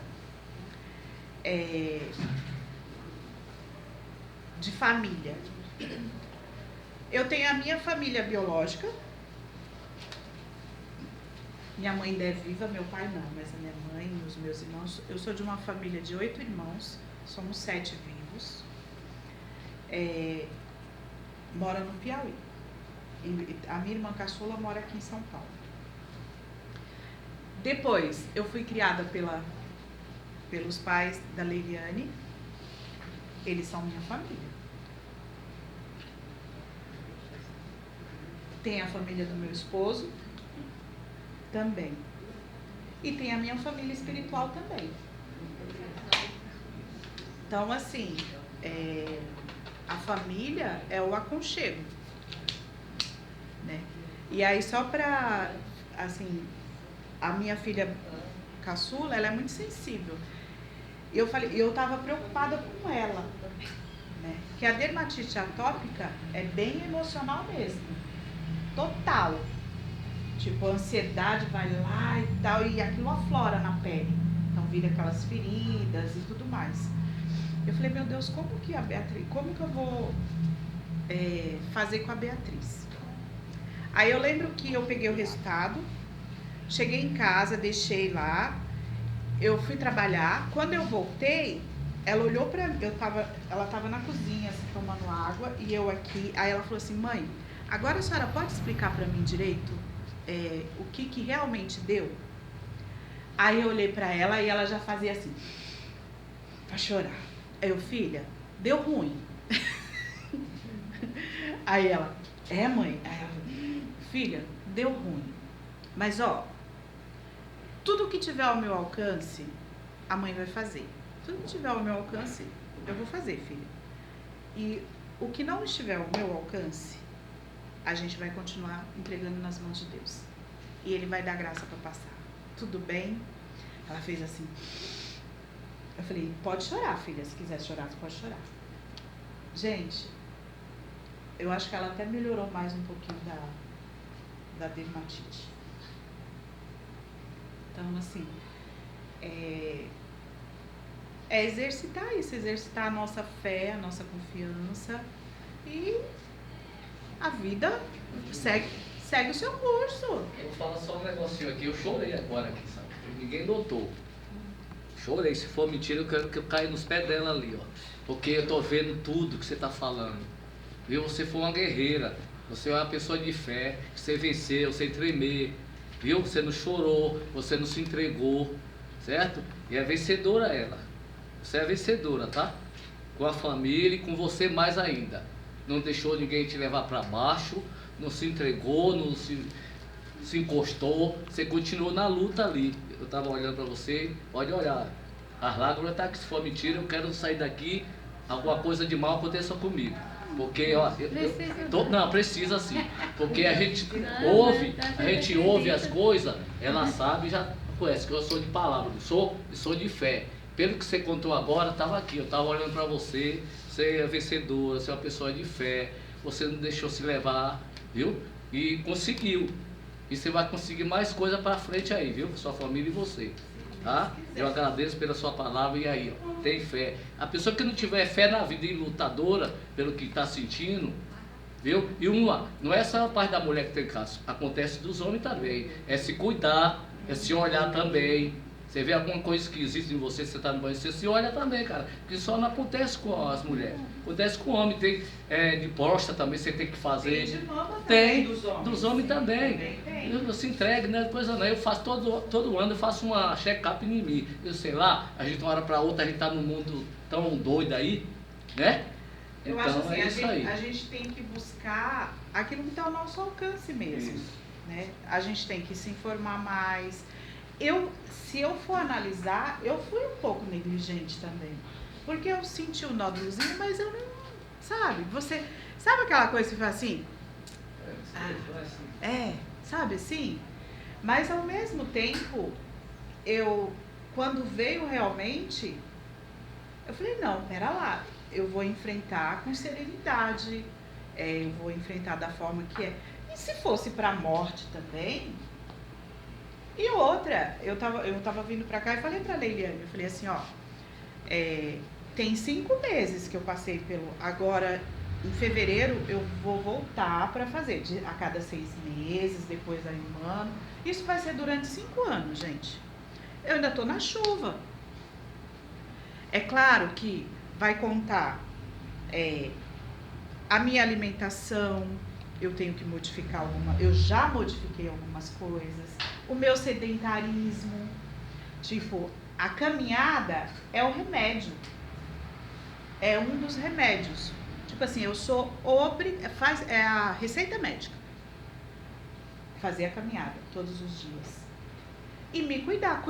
De família. Eu tenho a minha família biológica. Minha mãe ainda é viva, meu pai não, mas a minha mãe e os meus irmãos. Eu sou de uma família de 8 irmãos, somos 7 vivos. Mora no Piauí. A minha irmã caçula mora aqui em São Paulo. Depois, eu fui criada pelos pais da Leiliane. Eles são minha família. Tem a família do meu esposo também. E tem a minha família espiritual também. Então, assim, a família é o aconchego, né? E aí, só pra, assim, a minha filha caçula, ela é muito sensível. Eu tava preocupada com ela, né? Que a dermatite atópica é bem emocional mesmo. Total. Tipo, a ansiedade vai lá e tal, e aquilo aflora na pele. Então vira aquelas feridas e tudo mais. Eu falei, meu Deus, como que eu vou fazer com a Beatriz? Aí eu lembro que eu peguei o resultado, cheguei em casa, deixei lá, eu fui trabalhar. Quando eu voltei, ela olhou pra mim, ela tava na cozinha, assim, tomando água, e eu aqui. Aí ela falou assim, mãe, agora a senhora pode explicar pra mim direito o que realmente deu? Aí eu olhei pra ela e ela já fazia assim, pra chorar. Aí eu, filha, deu ruim. Aí ela, mãe? Aí ela, filha, deu ruim. Mas ó, tudo que tiver ao meu alcance, a mãe vai fazer. Tudo que tiver ao meu alcance, eu vou fazer, filha. E o que não estiver ao meu alcance, a gente vai continuar entregando nas mãos de Deus. E Ele vai dar graça para passar. Tudo bem? Ela fez assim. Eu falei, pode chorar, filha. Se quiser chorar, você pode chorar. Gente, eu acho que ela até melhorou mais um pouquinho da dermatite. Então, assim, é exercitar isso, exercitar a nossa fé, a nossa confiança. E a vida segue o seu curso. Eu vou falar só um negocinho aqui. Eu chorei agora aqui, sabe? Ninguém notou. Chorei. Se for mentira, eu quero que eu caia nos pés dela ali, ó. Porque eu tô vendo tudo que você tá falando. Viu? Você foi uma guerreira. Você é uma pessoa de fé. Você venceu, sem tremer. viu? Você não chorou, você não se entregou, certo? E é vencedora ela. Você é vencedora, tá? Com a família e com você mais ainda. Não deixou ninguém te levar para baixo, não se entregou, não se encostou, você continuou na luta ali. Eu estava olhando para você, pode olhar. As lágrimas estão aqui, se for mentira, eu quero sair daqui, alguma coisa de mal aconteça comigo. Porque, ó, não, precisa sim. Porque a gente ouve as coisas, ela sabe, já conhece que eu sou de palavra, sou de fé. Pelo que você contou agora, estava aqui, eu estava olhando para você, você é vencedora, você é uma pessoa de fé, você não deixou se levar, viu? E conseguiu. E você vai conseguir mais coisa para frente aí, viu? Sua família e você. Tá? Eu agradeço pela sua palavra e aí, ó, tem fé. A pessoa que não tiver fé na vida e lutadora pelo que está sentindo, viu? E não é só a parte da mulher que tem caso, acontece dos homens também. É se cuidar, é se olhar também. Você vê alguma coisa que existe em você, você está no banho, você se olha também, cara. Porque só não acontece com as mulheres. Acontece com o homem. Tem de próstata também, você tem que fazer. Tem de mama tem também, dos homens também. Eu se entregue, né? Coisa não. Eu faço todo ano, eu faço uma check-up em mim. Eu sei lá, a gente de uma hora para outra, a gente está num mundo tão doido aí, né? Eu então, acho assim, é isso aí. a gente tem que buscar aquilo que está ao nosso alcance mesmo. Né? A gente tem que se informar mais. Se eu for analisar, eu fui um pouco negligente também. Porque eu senti o nódulozinho, mas eu não... Sabe? Você... Sabe aquela coisa que você faz assim? Sabe assim? Mas ao mesmo tempo, quando veio realmente, eu falei, não, pera lá. Eu vou enfrentar com serenidade. Eu vou enfrentar da forma que é. E se fosse pra morte também... E outra, eu tava vindo pra cá e falei pra Leiliane, eu falei assim, ó, tem 5 meses que eu passei agora, em fevereiro, eu vou voltar pra fazer, a cada 6 meses, depois aí 1 ano, isso vai ser durante 5 anos, gente. Eu ainda tô na chuva. É claro que vai contar a minha alimentação, eu tenho que modificar eu já modifiquei algumas coisas, o meu sedentarismo, tipo, a caminhada é o remédio, é um dos remédios, tipo assim, eu sou é a receita médica, fazer a caminhada todos os dias, e me cuidar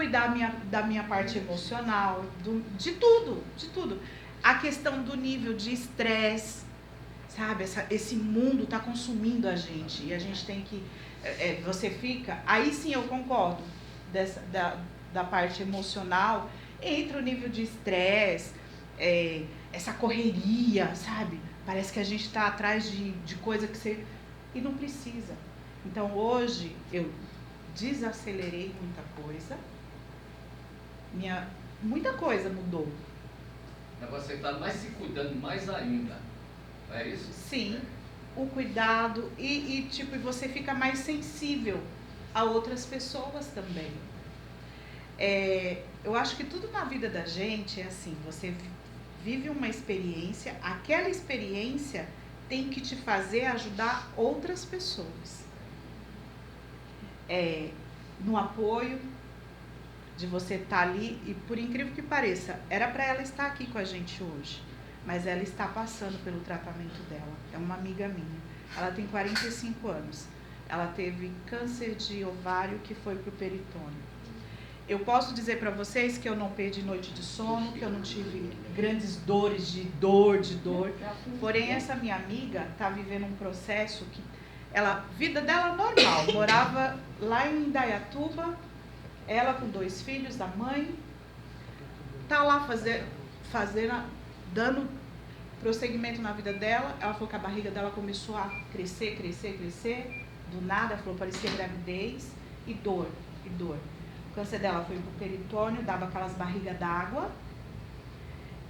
da minha parte emocional, de tudo, a questão do nível de estresse, sabe, esse mundo está consumindo a gente e a gente tem que, você fica, aí sim eu concordo, da parte emocional, entra o nível de estresse, essa correria, sabe, parece que a gente está atrás de coisa que você, e não precisa. Então hoje eu desacelerei muita coisa, muita coisa mudou. Agora você está mais se cuidando mais ainda. É isso? Sim, o cuidado e você fica mais sensível a outras pessoas também. Eu acho que tudo na vida da gente é assim, você vive uma experiência, aquela experiência tem que te fazer ajudar outras pessoas. No apoio de você estar ali, e por incrível que pareça, era para ela estar aqui com a gente hoje. Mas ela está passando pelo tratamento dela. É uma amiga minha. Ela tem 45 anos. Ela teve câncer de ovário que foi para o peritônio. Eu posso dizer para vocês que eu não perdi noite de sono, que eu não tive grandes dores de dor. Porém, essa minha amiga está vivendo um processo que vida dela normal. Morava lá em Indaiatuba, ela com 2 filhos da mãe. Está lá dando prosseguimento na vida dela. Ela falou que a barriga dela começou a crescer. Do nada, ela falou, parecia gravidez e dor. O câncer dela foi pro peritônio, dava aquelas barrigas d'água.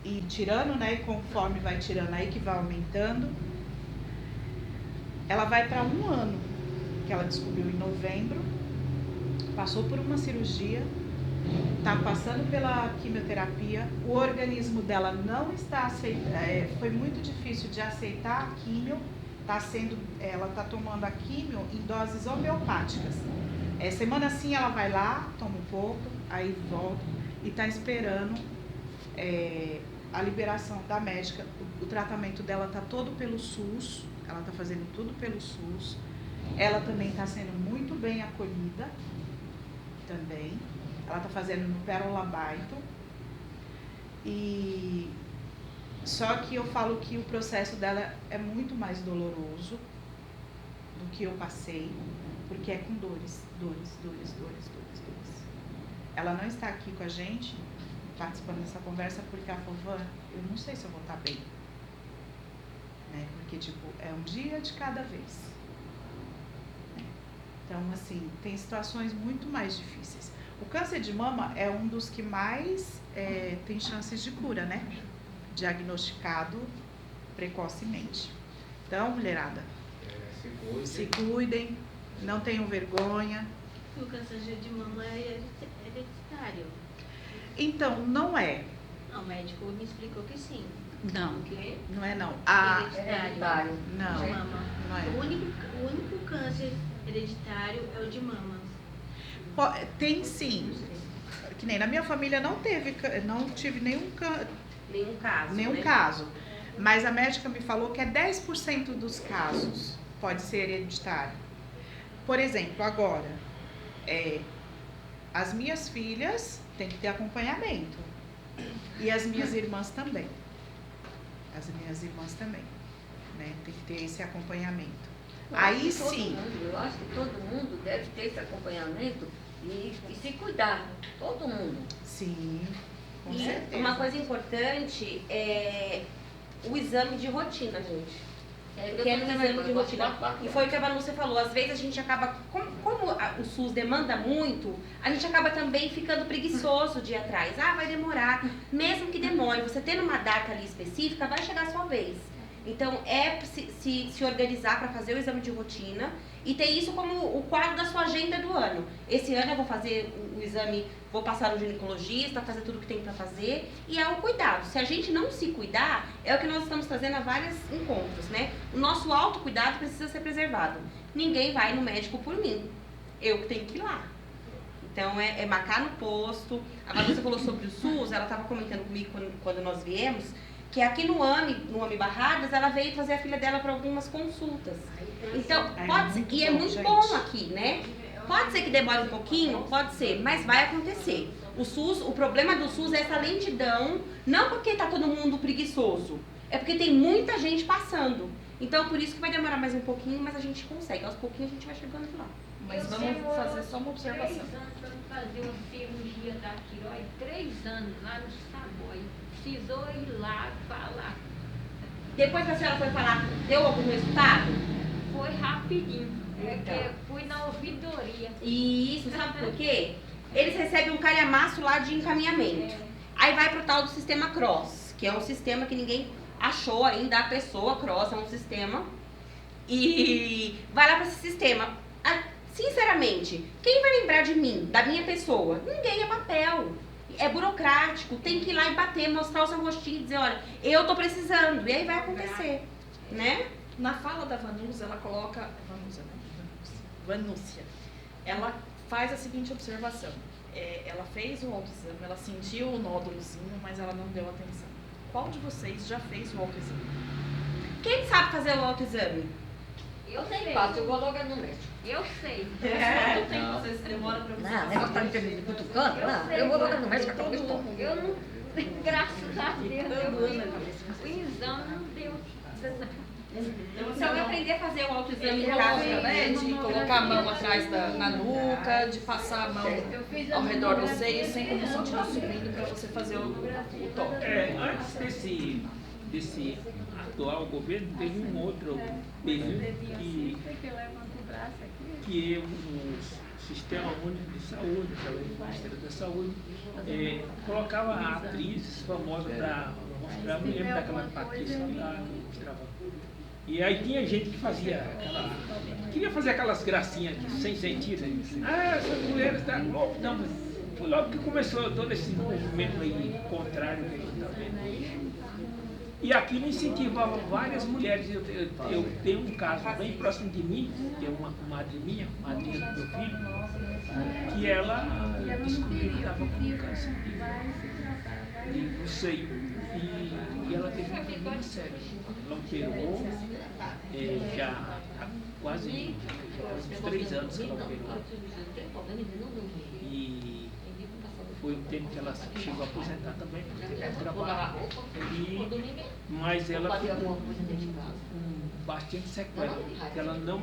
E tirando, né, e conforme vai tirando aí que vai aumentando. Ela vai para 1 ano, que ela descobriu em novembro. Passou por uma cirurgia. Está passando pela quimioterapia, o organismo dela não está aceitando, foi muito difícil de aceitar a quimio, ela está tomando a quimio em doses homeopáticas, Semana sim ela vai lá, toma um pouco, aí volta e está esperando a liberação da médica. O tratamento dela está todo pelo SUS, ela está fazendo tudo pelo SUS. Ela também está sendo muito bem acolhida, também. Ela está fazendo no Pérola Baito. E só que eu falo que o processo dela é muito mais doloroso do que eu passei, porque é com dores. Ela não está aqui com a gente, participando dessa conversa, porque ela falou, Van, eu não sei se eu vou estar bem. Né? Porque, tipo, é um dia de cada vez. Então, assim, tem situações muito mais difíceis. O câncer de mama é um dos que mais tem chances de cura, né? Diagnosticado precocemente. Então, mulherada, se cuidem, não tenham vergonha. O câncer de mama é hereditário. Então, não é. Não, o médico me explicou que sim. Não, O quê? não é não. Hereditário. Não, De mama. não é. O único câncer hereditário é o de mama. Tem sim. Que nem na minha família não tive nenhum caso. Nenhum né? caso. Mas a médica me falou que é 10% dos casos pode ser hereditário. Por exemplo, agora, as minhas filhas têm que ter acompanhamento. E as minhas irmãs também. Né? Tem que ter esse acompanhamento. Aí sim. Eu acho que todo mundo deve ter esse acompanhamento e se cuidar. Todo mundo. Sim, com E certeza. uma coisa importante é o exame de rotina, gente. Pequeno exame de rotina. E foi o que a Vanúcia falou, às vezes a gente acaba, como o SUS demanda muito, a gente acaba também ficando preguiçoso de ir atrás. Vai demorar. Mesmo que demore, você tendo uma data ali específica, vai chegar a sua vez. Então, se organizar para fazer o exame de rotina e ter isso como o quadro da sua agenda do ano. Esse ano eu vou fazer o exame, vou passar no ginecologista, fazer tudo que tem para fazer. E é o cuidado. Se a gente não se cuidar, é o que nós estamos trazendo a vários encontros, né? O nosso autocuidado precisa ser preservado. Ninguém vai no médico por mim. Eu que tenho que ir lá. Então, é marcar no posto. A Vanessa falou sobre o SUS, ela estava comentando comigo quando nós viemos, que aqui no AME Barradas, ela veio trazer a filha dela para algumas consultas. Então, pode ser, e é muito bom aqui, né? Pode ser que demore um pouquinho, pode ser, mas vai acontecer. O SUS, o problema do SUS é essa lentidão, não porque está todo mundo preguiçoso, é porque tem muita gente passando. Então, por isso que vai demorar mais um pouquinho, mas a gente consegue. Aos pouquinhos a gente vai chegando lá. Mas vamos fazer só uma observação. 3 anos para fazer uma cirurgia da tireoide, 3 anos lá no Savoy. Precisou ir lá falar. Depois que a senhora foi falar, deu algum resultado? Foi rapidinho. Porque fui na ouvidoria. E isso, sabe por quê? Eles recebem um calhamaço lá de encaminhamento. Aí vai pro tal do sistema CROSS, que é um sistema que ninguém achou ainda a pessoa. CROSS é um sistema. E vai lá para esse sistema. Sinceramente, quem vai lembrar de mim, da minha pessoa? Ninguém, é papel. É burocrático, tem que ir lá e bater, mostrar o seu rostinho e dizer, olha, eu tô precisando. E aí vai acontecer, né? Na fala da Vanúcia, ela coloca... Vanúcia. Ela faz a seguinte observação. Ela fez o autoexame, ela sentiu o nódulozinho, mas ela não deu atenção. Qual de vocês já fez o autoexame? Quem sabe fazer o autoexame? Eu sei. Faço, eu vou logo no médico. Eu sei. Quanto tempo vocês demoram pra Não, o negócio tá me cutucando. Não, eu vou logo no médico, acabou a história. Eu não. Graças a Deus, o exame não deu. Se alguém aprender a fazer o autoexame em Ele casa, gosta, né, de colocar a mão atrás na nuca, de passar a mão ao redor do seio, sem como sentir subindo para você fazer o toque. Antes desse atual governo, teve um outro período que o Sistema Único de Saúde, através do Ministério da Saúde, colocava a atriz famosa para mostrar, me lembro daquela Patrícia lá, que mostrava. E aí tinha gente que fazia queria fazer aquelas gracinhas sem sentido. Essas mulheres estão loucas. Não, mas foi logo que começou todo esse movimento aí contrário que a gente está vendo aí. E aquilo incentivava várias mulheres. Eu tenho um caso bem próximo de mim, que é uma madrinha, madrinha do meu filho, que ela descobriu que estava com câncer no seio. E ela teve um problema sério. Ela operou, já há quase uns 3 anos que ela operou. E foi um tempo que ela chegou a aposentar também, porque teve trabalho. Mas ela ficou com bastante sequela, que ela não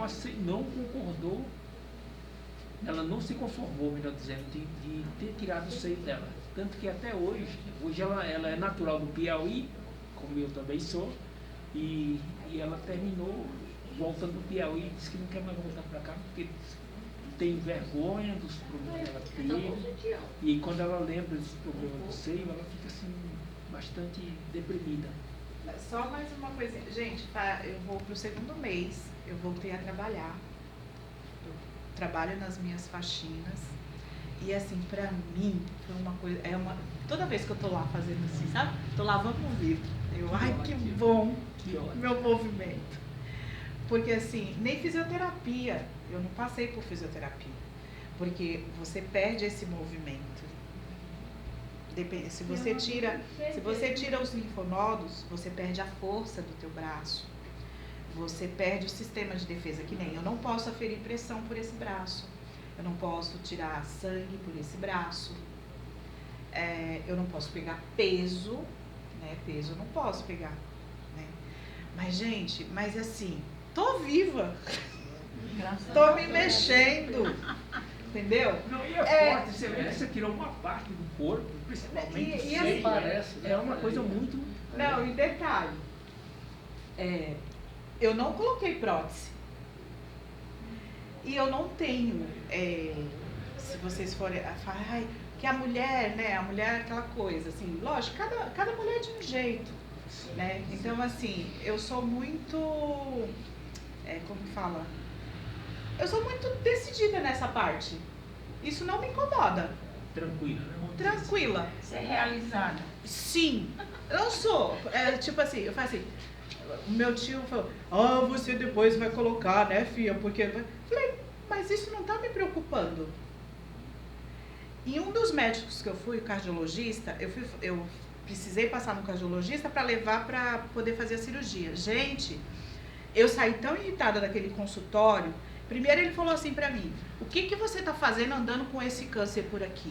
concordou, ela não se conformou, melhor dizendo, de ter tirado o seio dela. Tanto que até hoje ela é natural do Piauí, como eu também sou, e ela terminou voltando do Piauí, disse que não quer mais voltar para cá, porque tem vergonha dos problemas que ela teve, e quando ela lembra dos problemas do seio, ela fica assim, bastante deprimida. Só mais uma coisinha. Gente, eu vou pro 2º mês, eu voltei a trabalhar. Eu trabalho nas minhas faxinas. E assim, pra mim, foi uma coisa. Toda vez que eu tô lá fazendo assim, sabe? Tô lavando o vidro. Ai, que bom, meu movimento. Porque assim, nem fisioterapia, eu não passei por fisioterapia. Porque você perde esse movimento. Se você tira os linfonodos, você perde a força do teu braço. Você perde o sistema de defesa, que nem eu não posso aferir pressão por esse braço. Eu não posso tirar sangue por esse braço. Eu não posso pegar peso, né? Peso eu não posso pegar, né? Mas, gente, assim, tô viva. Tô me mexendo. Entendeu? Não, e é forte, você vê que você tirou uma parte do corpo, principalmente o seio, parece, é uma coisa muito... Não, e detalhe, eu não coloquei prótese. E eu não tenho, se vocês forem falar, que a mulher, né, a mulher é aquela coisa, assim, lógico, cada mulher é de um jeito, né? Então, assim, eu sou muito, como fala? Eu sou muito decidida nessa parte. Isso não me incomoda. Tranquila, né? Tranquila. Você é realizada. Sim, eu sou. Tipo assim, eu faço assim. O meu tio falou, você depois vai colocar, né, filha? Porque. Eu falei, mas isso não tá me preocupando. E um dos médicos que eu fui, o cardiologista, eu precisei passar no cardiologista para levar para poder fazer a cirurgia. Gente, eu saí tão irritada daquele consultório. Primeiro ele falou assim pra mim, o que você tá fazendo andando com esse câncer por aqui?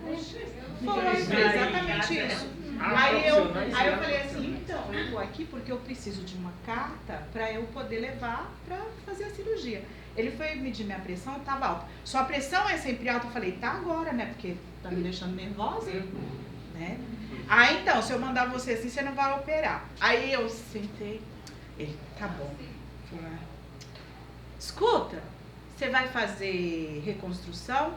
Foi exatamente isso. Aí eu falei assim, então, eu vou aqui porque eu preciso de uma carta pra eu poder levar pra fazer a cirurgia. Ele foi medir minha pressão, tava alta. Sua pressão é sempre alta? Eu falei, tá agora, né? Porque tá me deixando nervosa, né? Aí então, se eu mandar você assim, você não vai operar. Aí eu sentei, ele, tá bom. Escuta, você vai fazer reconstrução?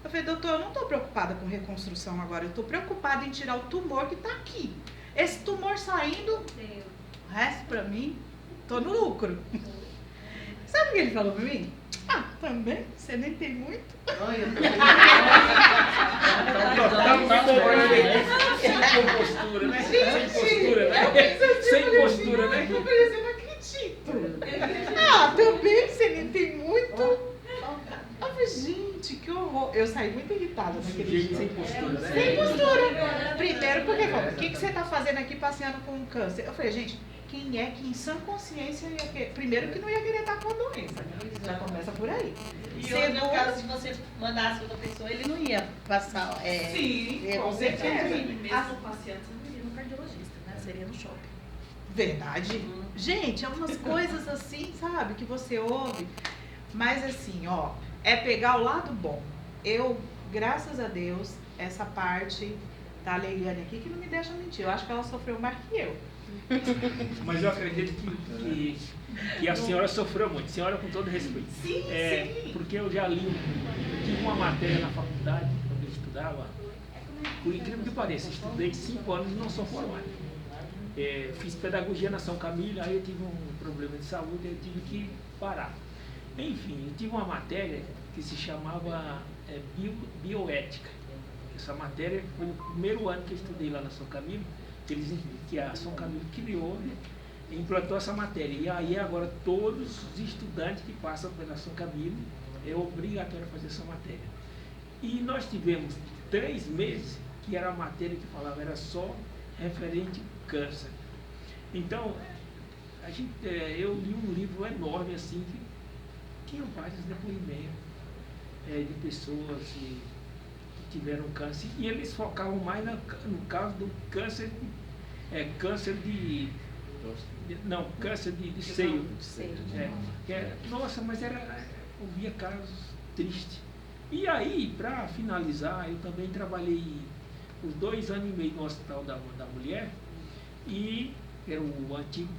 Eu falei, doutor, eu não estou preocupada com reconstrução agora, eu estou preocupada em tirar o tumor que está aqui. Esse tumor saindo, o resto para mim, estou no lucro. Sabe o que ele falou para mim? Também, você nem tem muito. Sem postura, né? Sem postura, né? Sem postura, né? Eu falei, eu não acredito. Também você nem tem muito. Eu falei, gente, que horror. Eu saí muito irritada naquele dia. Sem postura, né? Sem postura. Primeiro, porque o que você está fazendo aqui passeando com câncer? Eu falei, gente, quem é que em sã consciência ia querer? Primeiro que não ia querer estar com a doença. Já começa por aí. E outro, no caso, se você mandasse outra pessoa, ele não ia passar. Sim, com certeza. Mesmo passeando, você não iria no cardiologista, né? Seria no shopping. Verdade. Gente, é umas coisas assim, sabe, que você ouve. Mas assim, ó, é pegar o lado bom. Eu, graças a Deus, essa parte da Leiliane aqui que não me deixa mentir. Eu acho que ela sofreu mais que eu. Mas eu acredito que a senhora sofreu muito. Senhora, com todo respeito. Sim, sim. Porque eu já li, tive uma matéria na faculdade, quando eu estudava, por incrível que pareça, estudei 5 anos e não sou formado. Fiz pedagogia na São Camilo, aí eu tive um problema de saúde e eu tive que parar. Enfim, eu tive uma matéria que se chamava bioética. Essa matéria foi no primeiro ano que eu estudei lá na São Camilo, que a São Camilo criou, né, e implantou essa matéria. E aí agora todos os estudantes que passam pela São Camilo é obrigatório fazer essa matéria. E nós tivemos 3 meses que era a matéria que falava, era só referente câncer. Então, eu li um livro enorme assim, que tinha vários depoimentos de pessoas que tiveram câncer, e eles focavam mais no caso do câncer, câncer de seio. Nossa, mas eu via casos tristes. E aí, para finalizar, eu também trabalhei por 2 anos e meio no Hospital da Mulher, e era o antigo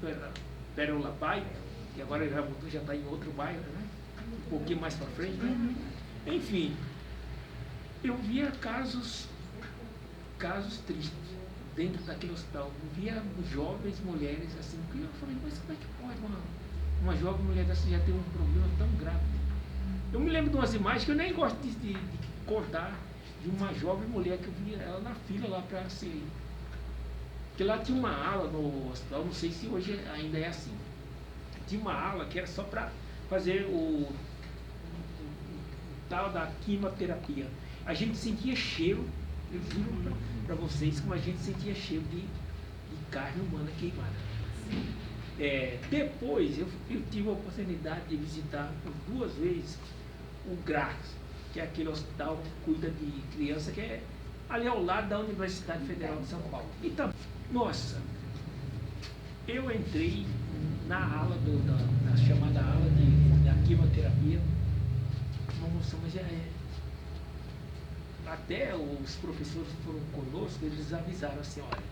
Pérola Bairro, que agora já está em outro bairro, né? Um pouquinho mais para frente, né? Enfim, eu via casos tristes dentro daquele hospital. Eu via jovens mulheres assim, que eu falei, mas como é que pode uma jovem mulher dessa já ter um problema tão grave? Eu me lembro de umas imagens que eu nem gosto de contar, de uma jovem mulher que eu via ela na fila lá para ser. Porque lá tinha uma ala no hospital, não sei se hoje ainda é assim. Tinha uma ala que era só para fazer o tal da quimioterapia. A gente sentia cheiro, eu juro para vocês, como a gente sentia cheiro de carne humana queimada. Depois eu tive a oportunidade de visitar por 2 vezes o GRAS, que é aquele hospital que cuida de criança, que é ali ao lado da Universidade Federal de São Paulo. Então, nossa, eu entrei na ala na chamada ala da quimioterapia. Nossa, mas até os professores que foram conosco, eles avisaram assim, olha,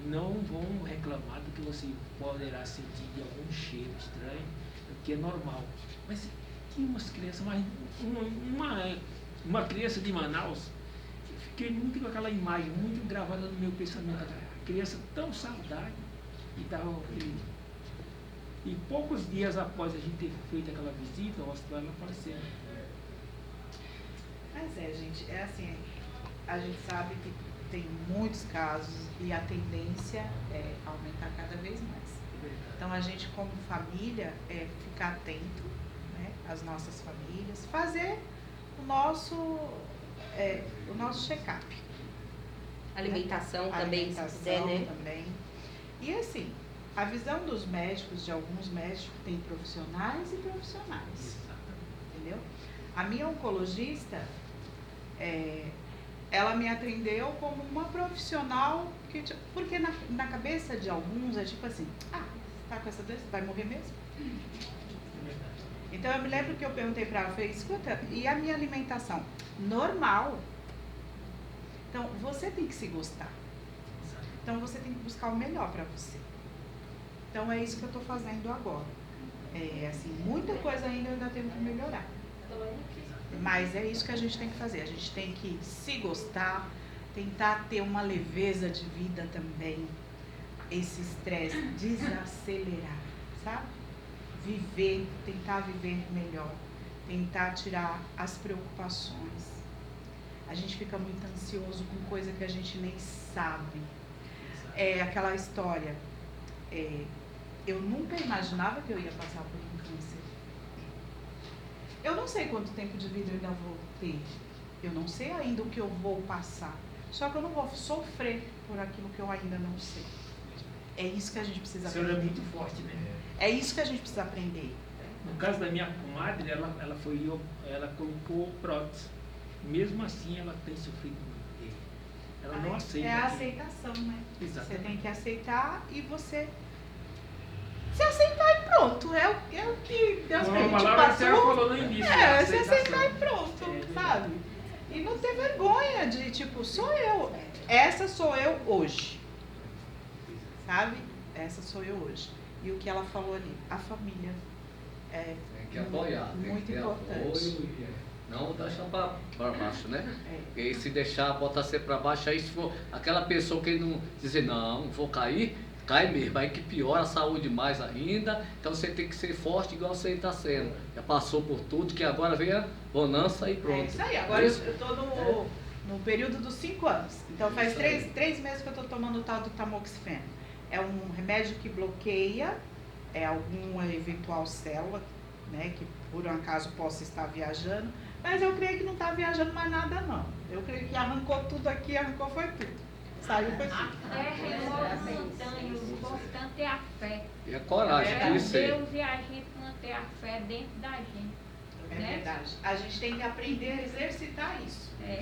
não vão reclamar do que você poderá sentir de algum cheiro estranho, porque é normal. Mas tinha umas crianças, mas uma criança de Manaus, eu fiquei muito com aquela imagem, muito gravada no meu pensamento, a criança tão saudável e estava feliz. E poucos dias após a gente ter feito aquela visita ao hospital, ela faleceu. Mas gente, é assim, a gente sabe que tem muitos casos e a tendência é aumentar cada vez mais. Então a gente como família ficar atento, né, às nossas famílias, fazer o nosso check-up. Alimentação também, se puder, né? Também. E assim, a visão dos médicos, de alguns médicos, tem profissionais e profissionais. Entendeu? A minha oncologista, ela me atendeu como uma profissional, porque na cabeça de alguns é tipo assim, tá com essa doença, vai morrer mesmo? Então eu me lembro que eu perguntei para ela, eu falei, escuta, e a minha alimentação? Normal. Então você tem que se gostar. Então você tem que buscar o melhor para você. Então é isso que eu estou fazendo agora. Assim, muita coisa ainda tenho que melhorar. Mas é isso que a gente tem que fazer. A gente tem que se gostar, tentar ter uma leveza de vida também. Esse estresse, desacelerar, sabe? Viver, tentar viver melhor. Tentar tirar as preocupações. A gente fica muito ansioso com coisa que a gente nem sabe. É aquela história. Eu nunca imaginava que eu ia passar por um câncer. Eu não sei quanto tempo de vida eu ainda vou ter. Eu não sei ainda o que eu vou passar. Só que eu não vou sofrer por aquilo que eu ainda não sei. É isso que a gente precisa aprender. A senhora é muito forte, né? É isso que a gente precisa aprender. No caso da minha comadre, ela colocou prótese. Mesmo assim, ela tem sofrido muito. Ela não aceita. É a aceitação, né? Exatamente. Você tem que aceitar e você se aceitar e pronto. É o que Deus permite para tu. Falou no início, se aceitar e pronto, sabe? E não ter vergonha de, tipo, sou eu. Essa sou eu hoje. Sabe? Essa sou eu hoje. E o que ela falou ali, a família tem que apoiar, muito tem que ter importante. apoio, não deixar para baixo, né? E se deixar, botar você para baixo, aí se for aquela pessoa que não dizer, não, vou cair, cai mesmo, aí que piora a saúde mais ainda. Então você tem que ser forte igual você está sendo. Já passou por tudo, que agora vem a bonança e pronto. É isso aí, agora eu estou no período dos 5 anos. Então faz 3 meses que eu estou tomando o tal do tamoxifeno. É um remédio que bloqueia alguma eventual célula né, que por um acaso possa estar viajando, mas eu creio que não está viajando mais nada não. Eu creio que arrancou tudo aqui, arrancou foi tudo. Saiu foi A tudo. fé remove montanha, o importante é a fé. E a coragem, É por isso aí. Deus e a gente manter a fé dentro da gente. É né? verdade. A gente tem que aprender a exercitar isso. É.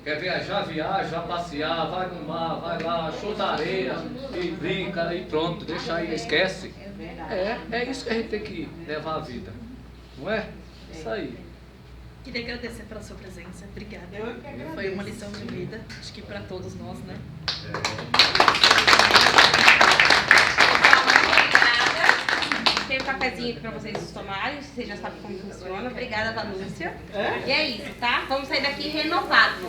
Quer viajar, viaja, vai passear, vai no mar, vai lá, chuta areia e brinca e pronto, deixa aí, esquece. É verdade. É isso que a gente tem que levar a vida, não é? Isso aí. Queria agradecer pela sua presença. Obrigada. Eu que agradeço. Foi uma lição de vida, acho que para todos nós, né? Tem um cafezinho aqui pra vocês tomarem, vocês já sabem como funciona. Obrigada, Valúcia. E é isso, tá? Vamos sair daqui renovados.